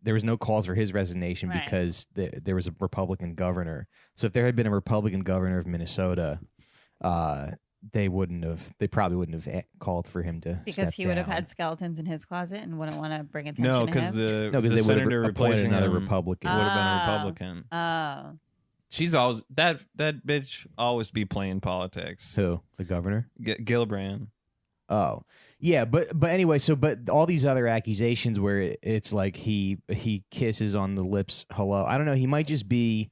There was no cause for his resignation because there was a Republican governor. So if there had been a Republican governor of Minnesota, they probably wouldn't have called for him to because he would have had skeletons in his closet and wouldn't want to bring attention to him. Because the they senator replacing another him Republican would have been a Republican. Oh. She's always that bitch always be playing politics. Who? The governor? Gillibrand. Oh, yeah, but anyway, but all these other accusations where it's like he kisses on the lips. Hello, I don't know. He might just be.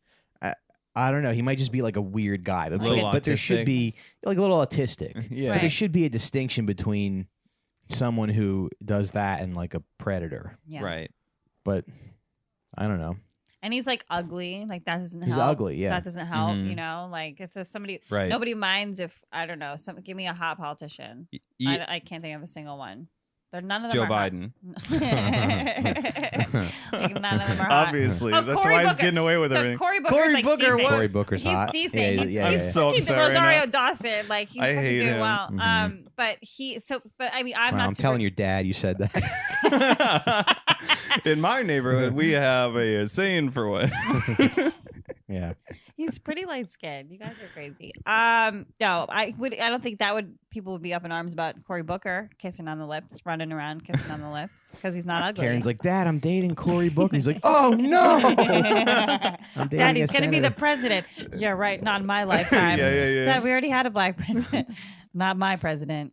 I don't know. He might just be like a weird guy, but there should be like a little autistic. Yeah, but there should be a distinction between someone who does that and like a predator. Yeah. Right. But I don't know. And he's like ugly. Like that doesn't help. He's ugly, yeah. That doesn't help, you know? Like if somebody Right. nobody minds if I don't know, give me a hot politician. I can't think of a single one. None of them Joe are Biden. Like, none of them are hot. Obviously. Oh, That's Cory why he's Booker. getting away with So everything. Cory Booker's like decent. Cory Booker's hot. He's decent. Yeah, He's so he's upset right Rosario now. Dawson. Like he's I fucking hate doing him. well. Mhm. But I mean I'm Wow, not I'm super- telling your dad you said that. In my neighborhood, we have a saying for what? Yeah. He's pretty light skinned. You guys are crazy. No, I don't think people would be up in arms about Cory Booker kissing on the lips, running around kissing on the lips because he's not ugly. Karen's like, Dad, I'm dating Cory Booker. He's like, oh no. I'm dating Dad, he's a gonna be senator. the president. Yeah, right. Not in my lifetime. Yeah. Dad, we already had a black president. Not my president.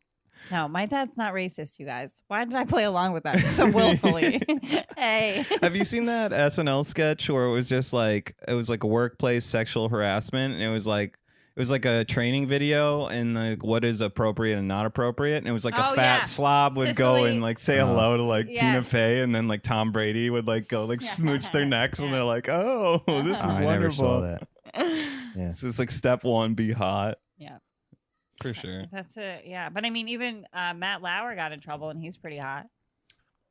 No, my dad's not racist, you guys. Why did I play along with that so willfully? Hey. Have you seen that SNL sketch where it was just like a workplace sexual harassment, and it was like a training video and like what is appropriate and not appropriate, and it was like a fat slob would go Sicily. and like say hello to like Tina Yes. Fey, and then like Tom Brady would like go like smooch their necks, and they're like, oh, this is I wonderful. never saw that. Yeah. So it's like step one, be hot. Yeah. For sure. That's it. Yeah. But I mean, even Matt Lauer got in trouble and he's pretty hot.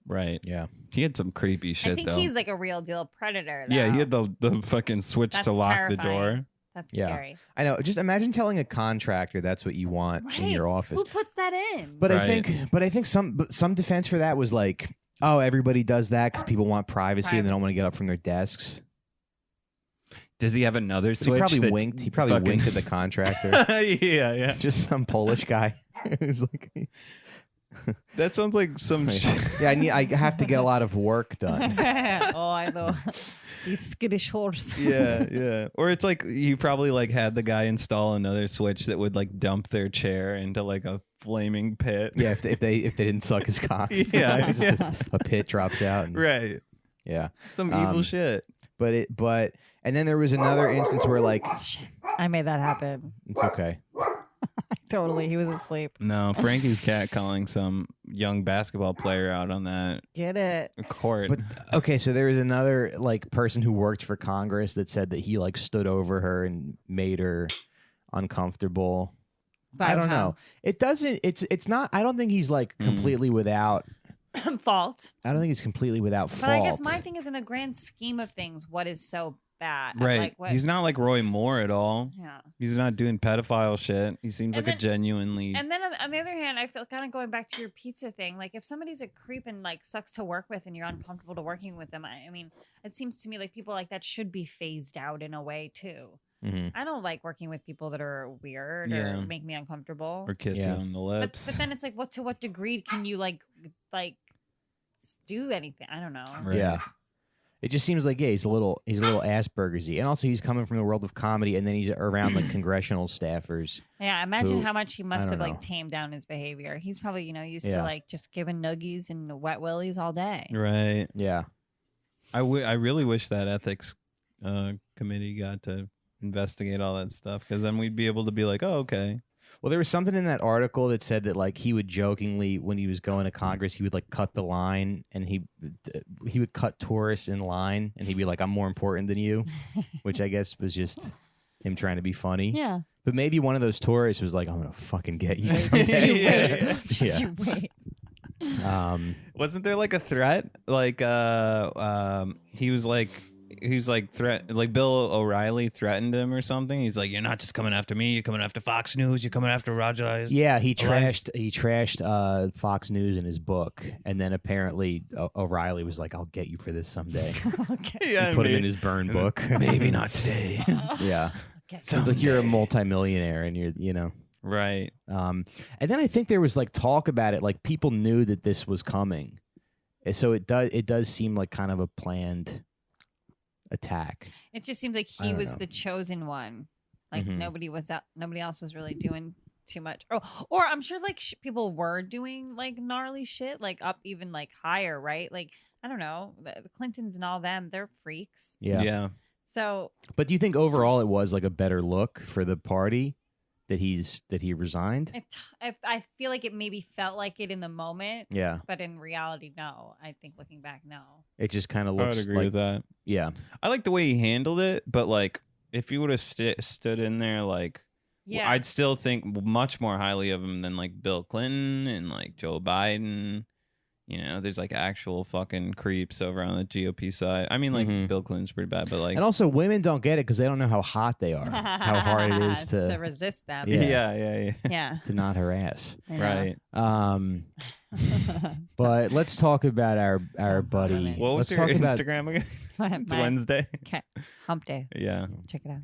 Right. Yeah. He had some creepy shit I think though. he's like a real deal predator. Though. Yeah, he had the fucking switch That's to lock terrifying. the door. That's Yeah. scary. I know. Just imagine telling a contractor that's what you want in your office. Who puts that in? But Right. I think some defense for that was like, oh, everybody does that because people want privacy and they don't want to get up from their desks. Does he have another He switch? probably that winked. He probably fucking- winked at the contractor. yeah. Just some Polish guy who's like, That sounds like some shit. yeah, I have to get a lot of work done. Oh, I know. You skittish horse. Yeah. Or it's like you probably like had the guy install another switch that would like dump their chair into like a flaming pit. Yeah, if they didn't suck his cock. Yeah, It's just a pit drops out. And, Right. Yeah. Some evil shit. But and then there was another instance where like I made that happen. it's okay. Totally. He was asleep. No, Frankie's catcalling some young basketball player out on that Get it. court. But okay, so there was another like person who worked for Congress that said that he like stood over her and made her uncomfortable. I don't know. It doesn't. It's not. I don't think he's like completely without. Fault. I don't think he's completely without fault. But I guess my thing is in the grand scheme of things, what is so bad? right. Like, what, He's not like Roy Moore at all. Yeah. He's not doing pedophile shit. He seems And like a genuinely. And then on the other hand, I feel kind of going back to your pizza thing. Like if somebody's a creep and like sucks to work with and you're uncomfortable to working with them, I mean, it seems to me like people like that should be phased out in a way too. Mhm. I don't like working with people that are weird Yeah. or make me uncomfortable. or kiss you Yeah. on the But lips. then it's like, to what degree can you like do anything? I don't know. Right. Yeah. It just seems like he's a little Asperger's-y. And also he's coming from the world of comedy and then he's around like congressional staffers. Yeah, imagine Who- how much he must I have don't like know. tamed down his behavior. He's probably, used Yeah. to like just giving nuggies and wet willies all day. Right. Yeah. I really wish that ethics committee got to investigate all that stuff, because then we'd be able to be like, oh, okay. Well, there was something in that article that said that like he would jokingly, when he was going to Congress, he would like cut the line and he would cut tourists in line and he'd be like, I'm more important than you, which I guess was just him trying to be funny. Yeah. But maybe one of those tourists was like, I'm going to fucking get you. Just you Yeah. wait. Just you wait. Wasn't there like a threat? Like he was like Bill O'Reilly threatened him or something. He's like, you're not just coming after me, you're coming after Fox News, you're coming after Roger. Yeah, he trashed Fox News in his book, and then apparently O'Reilly was like, "I'll get you for this someday." Yeah, He put him in his burn book. maybe not today. Yeah, Okay. sounds like you're a multimillionaire, and you're. Right. And then I think there was like talk about it, like people knew that this was coming, and so it does seem like kind of a planned attack. It just seems like I he don't was know. the chosen one. Like Mhm. nobody else was really doing too much. Or I'm sure like people were doing like gnarly shit, like up even like higher, right? Like I don't know, the Clintons and all them, they're freaks. Yeah. So, but do you think overall it was like a better look for the party that he resigned? I feel like it maybe felt like it in the moment. Yeah, but in reality, no. I think looking back, no. it just kind of I looks would agree like with that. Yeah, I like the way he handled it, but like if you would have stood in there, like I'd still think much more highly of him than like Bill Clinton and like Joe Biden. You know, there's like actual fucking creeps over on the GOP side. I mean, like Bill Clinton's pretty bad, but like, and also women don't get it because they don't know how hot they are, how hard it is to resist them. Yeah. to not harass. Right. But let's talk about our buddy. What was your Instagram again? It's Wednesday. Okay. Hump day. Yeah. Check it out.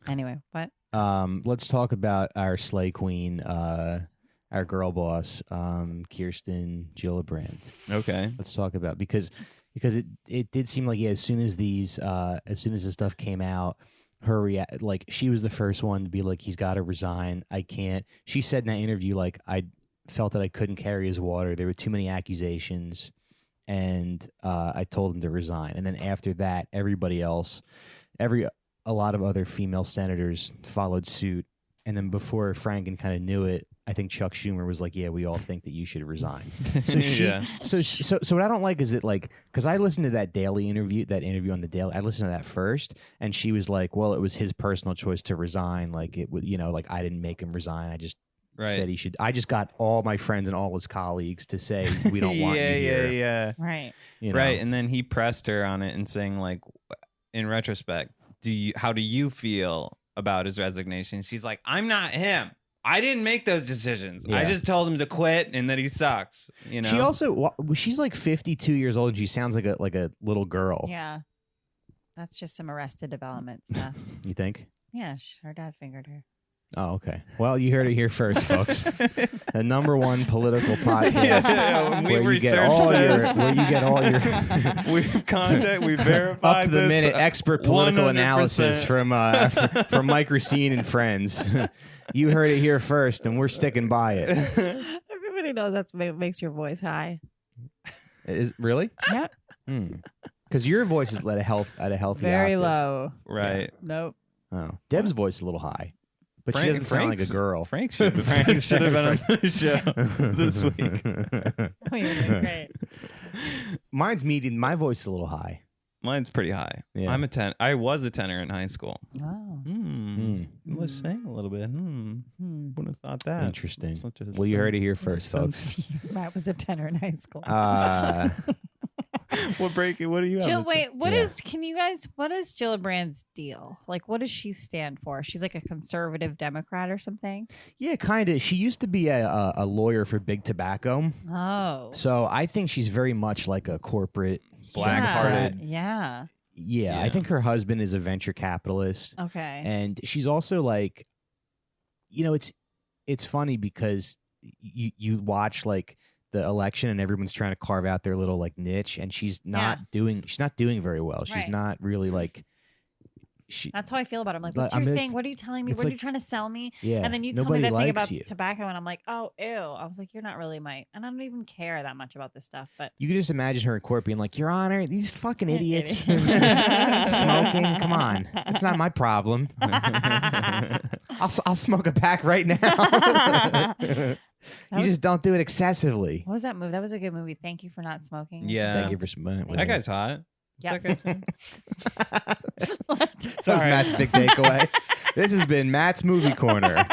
Anyway, what? Let's talk about our slay queen, our girl boss, Kirsten Gillibrand. Okay. Let's talk about because it did seem like as soon as this stuff came out, her like she was the first one to be like, he's got to resign. I can't. She said in that interview, like, I felt that I couldn't carry his water. There were too many accusations, and I told him to resign. And then after that, everybody else, a lot of other female senators followed suit. And then before Franken kind of knew it, I think Chuck Schumer was like, "Yeah, we all think that you should resign." So so what I don't like is it like, because I listened to that interview on the Daily. I listened to that first, and she was like, "Well, it was his personal choice to resign. Like it would, like I didn't make him resign. I just said he should. I just got all my friends and all his colleagues to say we don't want you here." Yeah. Right. Right, and then he pressed her on it and saying like, in retrospect, how do you feel about his resignation? She's like, I'm not him. I didn't make those decisions. I just told him to quit and that he sucks. She also she's like 52 years old and she sounds like a little girl. Yeah, that's just some Arrested Development stuff. You think? Yeah, her dad fingered her. Oh, okay. Well, you heard it here first, folks. The #1 political podcast where you get all your we verified up to the minute expert political 100%. Analysis from Mike Recine and friends. You heard it here first, and we're sticking by it. Everybody knows that's what makes your voice high. Is really? Yeah. Because your voice is at a healthy very octave. Low. Right. Yeah. Nope. Oh, Deb's voice is a little high. But she doesn't sound like a girl. Frank should have been on the show this week. Oh, you're great. Mine's medium. My voice is a little high. Mine's pretty high. Yeah. I'm a 10. I was a tenor in high school. Oh. Let's sing a little bit. Wouldn't have thought that. Interesting. Well, you heard it here first, folks. Matt was a tenor in high school. What do you have? Wait, what is Gillibrand's deal? Like, what does she stand for? She's like a conservative Democrat or something? Yeah, kind of. She used to be a lawyer for Big Tobacco. Oh. So I think she's very much like a corporate black-hearted. Yeah. I think her husband is a venture capitalist. Okay. And she's also like, it's funny because you watch like the election and everyone's trying to carve out their little like niche, and she's not doing very well. She's not really like that's how I feel about it. I'm like, what's your thing? What are you telling me? What are you trying to sell me? Yeah, and then you tell me that thing about tobacco, and I'm like, oh, ew. I was like, you're not really and I don't even care that much about this stuff. But you could just imagine her in court being like, Your Honor, these fucking idiots smoking. Come on, it's not my problem. I'll smoke a pack right now. You just don't do it excessively. What was that movie? That was a good movie. Thank You for Not Smoking. Yeah. Thank you for smoking. That guy's hot. Yeah. That was Matt's big takeaway. This has been Matt's Movie Corner,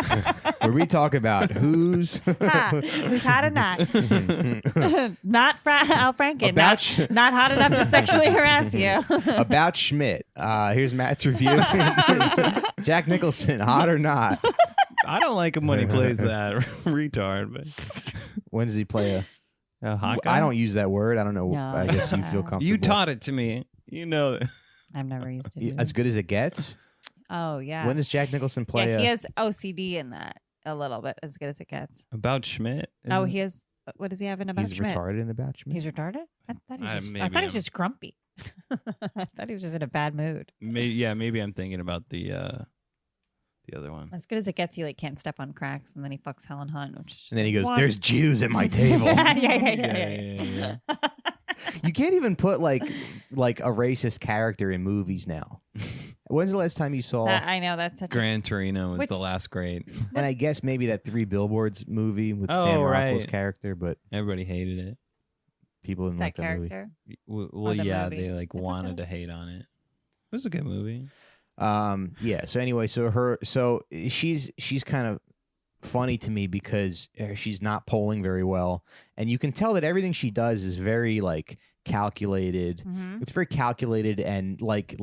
where we talk about who's hot or not. Not Al Franken. Not hot enough to sexually harass you. About Schmidt. Here's Matt's review. Jack Nicholson, hot or not? I don't like him when he plays that retard. But when does he play a hot guy? I don't use that word. I don't know. No. I guess you feel comfortable. You taught it to me. You know that. I've never used it. As good as it gets? Oh, yeah. When does Jack Nicholson play? Yeah, he has OCD in that a little bit, as good as it gets. About Schmidt? He has. What does he have in About Schmidt? He's retarded in About Schmidt? He's retarded? I thought he was just grumpy. I thought he was just in a bad mood. Maybe I'm thinking about the the other one. As good as it gets, he like can't step on cracks, and then he fucks Helen Hunt. Which is And then he goes, what? "There's Jews at my table." yeah. You can't even put like a racist character in movies now. When's the last time you saw? I know that's such Gran Torino was the last great. And I guess maybe that Three Billboards movie with Sam Rockwell's character, but everybody hated it. People didn't like that character. Well, the yeah, movie. they like wanted to hate on it. It was a good movie. Yeah. So anyway, she's kind of funny to me because she's not polling very well, and you can tell that everything she does is very like calculated. Mm-hmm. It's very calculated and like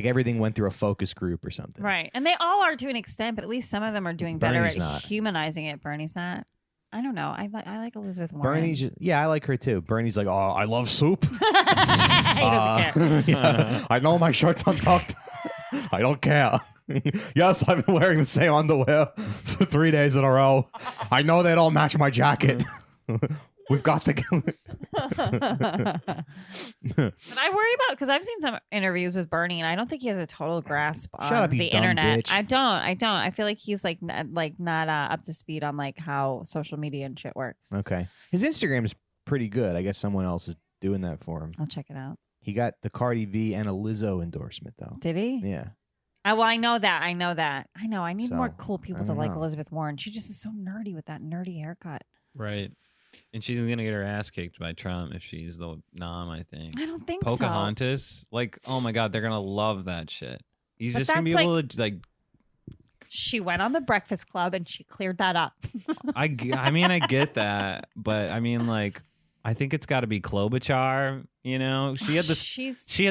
everything went through a focus group or something. Right, and they all are to an extent, but at least some of them are doing better Bernie's at not. humanizing it. Bernie's not. I don't know. I like Elizabeth Warren. Bernie's, I like her too. Bernie's like, oh, I love soup. He doesn't care. Yeah, I know my shirt's untucked. I don't care. Yes, I've been wearing the same underwear for 3 days in a row. I know they don't match my jacket. We've got to go. But I worry about, because I've seen some interviews with Bernie, and I don't think he has a total grasp on Shut up, you the dumb internet. bitch. I don't. I feel like he's like not up to speed on like how social media and shit works. Okay. His Instagram is pretty good. I guess someone else is doing that for him. I'll check it out. He got the Cardi B and a Lizzo endorsement, though. Did he? Yeah. Well, I know that. I know. I need So, more cool people I to don't like know. Elizabeth Warren. She just is so nerdy with that nerdy haircut. Right. And she's going to get her ass kicked by Trump if she's the nom, I think. I don't think so. Pocahontas, like, oh my God, they're going to love that shit. He's But just going to be that's able to, like, She went on the Breakfast Club and she cleared that up. I mean, I get that, but I mean, like, I think it's got to be Klobuchar. You know, she had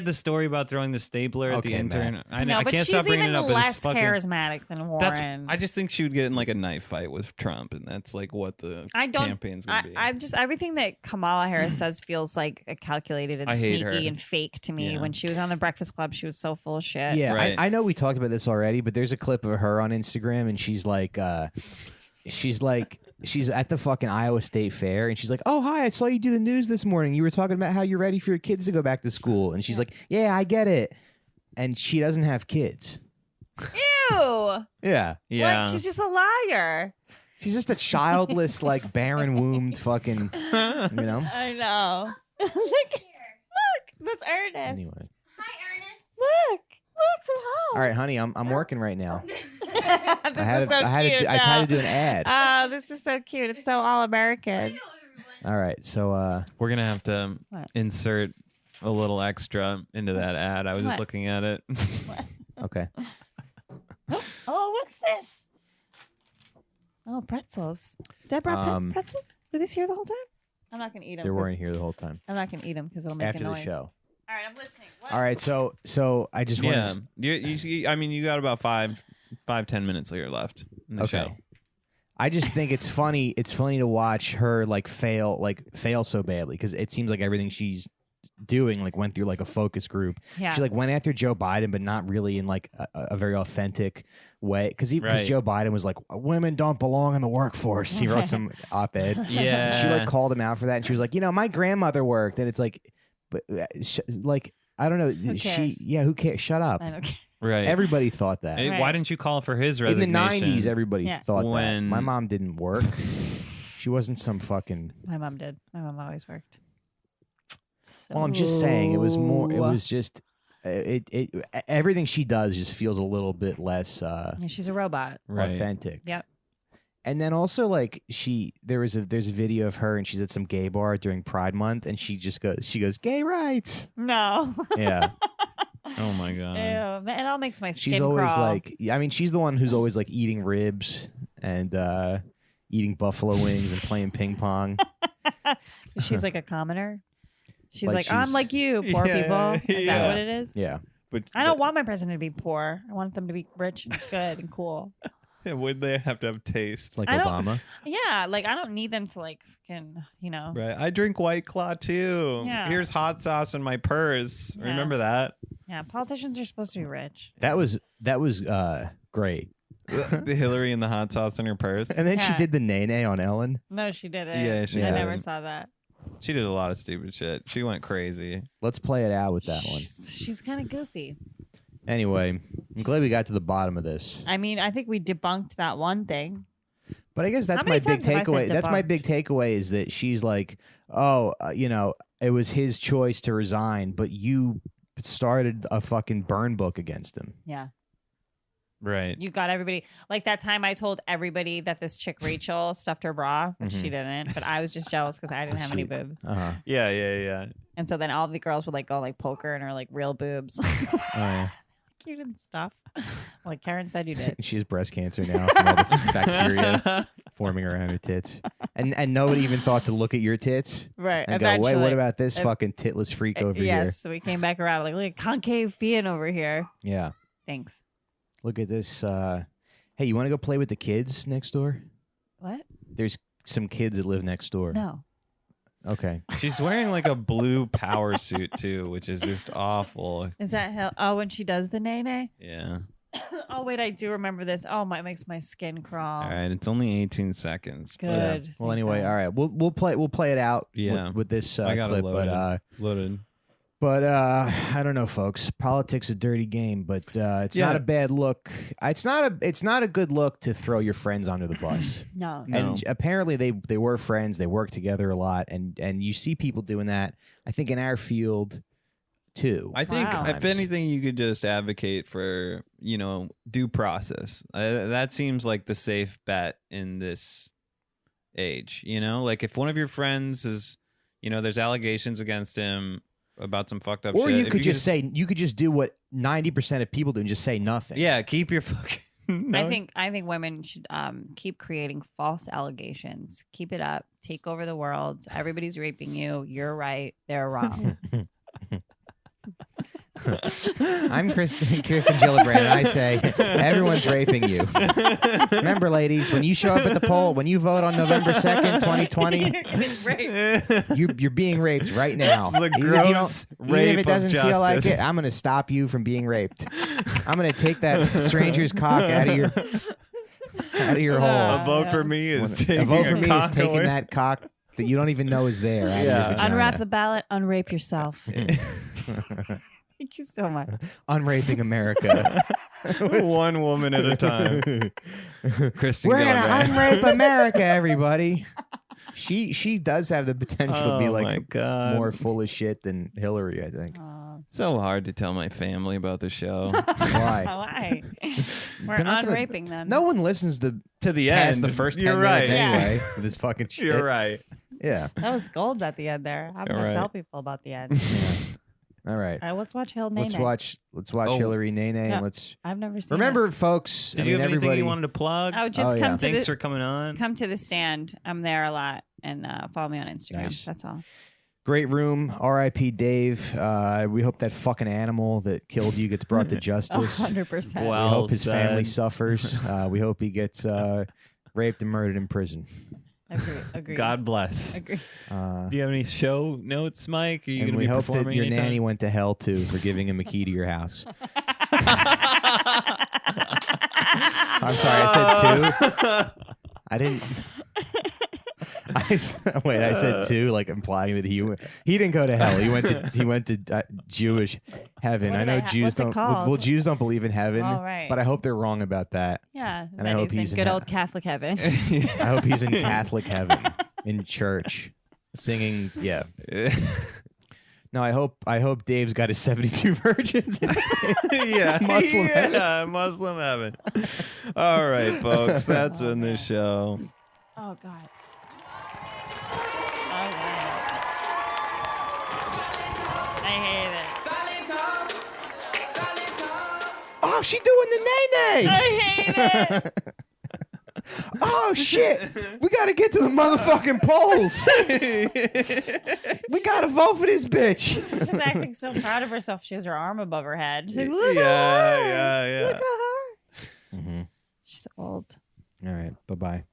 the story about throwing the stapler at the Okay, intern. Matt. I No, I but can't she's stop bringing even it up. But less it's fucking, charismatic than Warren. I just think she would get in like a knife fight with Trump, and that's like what the campaign's gonna be. I just everything that Kamala Harris does feels like calculated and I hate sneaky her. and fake to me. Yeah. When she was on the Breakfast Club, she was so full of shit. Yeah, Right. I know we talked about this already, but there's a clip of her on Instagram, and she's at the fucking Iowa State Fair, and she's like, "Oh, hi, I saw you do the news this morning. You were talking about how you're ready for your kids to go back to school." And she's like, "Yeah, I get it." And she doesn't have kids. Ew. Yeah. yeah, What? She's just a liar. She's just a childless, like barren wombed fucking, you know? I know. Look, that's Ernest. Anyway. Look, say hi. All right, honey, I'm working right now. This I had is so cute. I had to do an ad. Oh, this is so cute. It's so all American. All right, so we're gonna have to What? insert a little extra into that ad. I was What? just looking at it. okay. Oh, what's this? Oh, pretzels. Deborah, pretzels? Were these here the whole time? I'm not gonna eat them. They weren't here the whole time. I'm not gonna eat them because it'll make After a the noise. show. All right, I'm listening. What? All right, so I just want Yeah, to I mean, you got about 5-10 minutes here left in the show. I just think it's funny. It's funny to watch her fail so badly because it seems like everything she's doing went through a focus group. Yeah. She went after Joe Biden, but not really in a very authentic way. Because Right. Joe Biden was like, "Women don't belong in the workforce." He wrote some op-ed. Yeah. And she called him out for that, and she was like, "My grandmother worked," and it's but I don't know. Who cares? Who cares? Shut up. I don't care. Right. Everybody thought that. Hey, Right. Why didn't you call for his In resignation? the 90s, everybody Yeah. thought that. When- My mom didn't work. She wasn't some fucking... My mom did. My mom always worked. Well, I'm just saying, it was more... It So- was just... everything she does just feels a little bit less Yeah, she's a robot. Right. authentic. Yep. And then also, there's a video of her, and she's at some gay bar during Pride Month, and she goes, "Gay rights." No. Yeah. Oh my god. Ew, it all makes my skin She's always crawl. she's the one who's always eating ribs and eating buffalo wings and playing ping pong. She's like a commoner. She's Like like, I'm she's- like you, poor Yeah, people. Is yeah. that what it is? Yeah. But I don't want my president to be poor. I want them to be rich and good and cool. Would they have to have taste? Like I don't- Obama. Yeah, I don't need them to fucking, Right. I drink White Claw too. Yeah. Here's hot sauce in my purse. Yeah. Remember that? Yeah, politicians are supposed to be rich. That was great. The Hillary and the hot sauce in her purse. And then she Yeah. did the nay on Ellen. No, she didn't. Yeah, she I did. never saw that. She did a lot of stupid shit. She went crazy. Let's play it out with that one. She's kind of goofy. Anyway, I'm glad we got to the bottom of this. I mean, I think we debunked that one thing. But I guess that's How my many big times have I said takeaway. That's my debunked? big takeaway is that she's like, oh, it was his choice to resign, but you started a fucking burn book against him. Yeah. Right. You got everybody. Like that time I told everybody that this chick Rachel stuffed her bra, which she didn't. But I was just jealous because I didn't have any boobs. Uh-huh. Yeah. And so then all the girls would like go like poke her and her like real boobs. Oh, yeah. You didn't stuff. Like Kerryn said you did. She has breast cancer now from all the bacteria forming around her tits. And nobody even thought to look at your tits. Right. And go, wait, what about this fucking titless freak over here? Yes. So we came back around like, look at concave Feehan over here. Yeah. Thanks. Look at this. Hey, you want to go play with the kids next door? What? There's some kids that live next door. No. Okay. She's wearing like a blue power suit too, which is just awful. Is that hell? Oh, when she does the nay? Yeah. Oh, wait, I do remember this. Oh, it makes my skin crawl. All right, it's only 18 seconds. but- Good. Yeah. Well, Thank anyway, God. all right. We'll play it out. Yeah. With this I got clip, it loaded. but Loaded. I don't know, folks. Politics a dirty game, but it's Yeah. not a bad look. It's not a good look to throw your friends under the bus. No. And apparently they were friends. They worked together a lot, and you see people doing that. I think in our field too. I think Wow. if anything, you could just advocate for due process. That seems like the safe bet in this age. Like if one of your friends is, there's allegations against him about some fucked up Or shit. you if could just say you could just do what 90% of people do and just say nothing. yeah, keep your fucking. No. I think women should keep creating false allegations. Keep it up. Take over the world. Everybody's raping you. You're right. They're wrong. I'm Kirsten Gillibrand, and I say everyone's raping you. Remember, ladies, when you show up at the poll, when you vote on November 2nd, 2020, you're being raped right now. This is a Even if you gross don't- even if rape it doesn't of feel like justice. it, I'm going to stop you from being raped. I'm going to take that stranger's cock out of your hole. A vote for me is taking A vote for me is cock taking away. that cock that you don't even know is there. Out of your Yeah. vagina. Unwrap the ballot. Unrape yourself. Thank you so much. Unraping America. One woman at a time. Kristen We're gonna Gillibrand. unrape America, everybody. She does have the potential to be Oh my like God. more full of shit than Hillary, I think. So hard to tell my family about the show. Why? Why? We're They're not gonna- unraping them. No one listens to the past end. the first 10 You're minutes right. anyway with this fucking shit. You're right. Yeah. That was gold at the end there. I'm You're going right. to tell people about the end. All right. All right, let's watch Hill Nene. Let's watch Oh. Hillary Nene Yeah. and let's I've never seen remember, folks. Did I you mean, have anything everybody. you wanted to plug? it. Oh, just Oh, come yeah. to Thanks the for coming on. come to the stand. I'm there a lot, and follow me on Instagram. Nice. That's all. Great room. R.I.P. Dave. We hope that fucking animal that killed you gets brought to justice. 100%. We Well hope his family said. suffers. We hope he gets raped and murdered in prison. Agree. God bless. Agree. Uh, Do you have any show notes, Mike? Are you and going to we be hope that performing your anytime? nanny went to hell too for giving him a key to your house. I'm sorry, I said two. I didn't. I said two, like implying that he didn't go to hell. He went to Jewish heaven. What I do know they Jews what's it don't. called? Well, Jews don't believe in heaven, Oh, right. but I hope they're wrong about that. Yeah. And I hope he's in in good he- old Catholic heaven. I hope he's in Catholic heaven, in church, singing. Yeah. No, I hope Dave's got his 72 virgins. Yeah. Muslim heaven. Yeah, Muslim heaven. All right, folks. That's been the show. Oh, God. All right. I hate it. Oh, she doing the nay-nay. I hate it. Oh shit! We gotta get to the motherfucking polls. We gotta vote for this bitch. She's acting so proud of herself. She has her arm above her head. She's like, look at her. Yeah. Look at her. Mm-hmm. She's old. All right. Bye bye.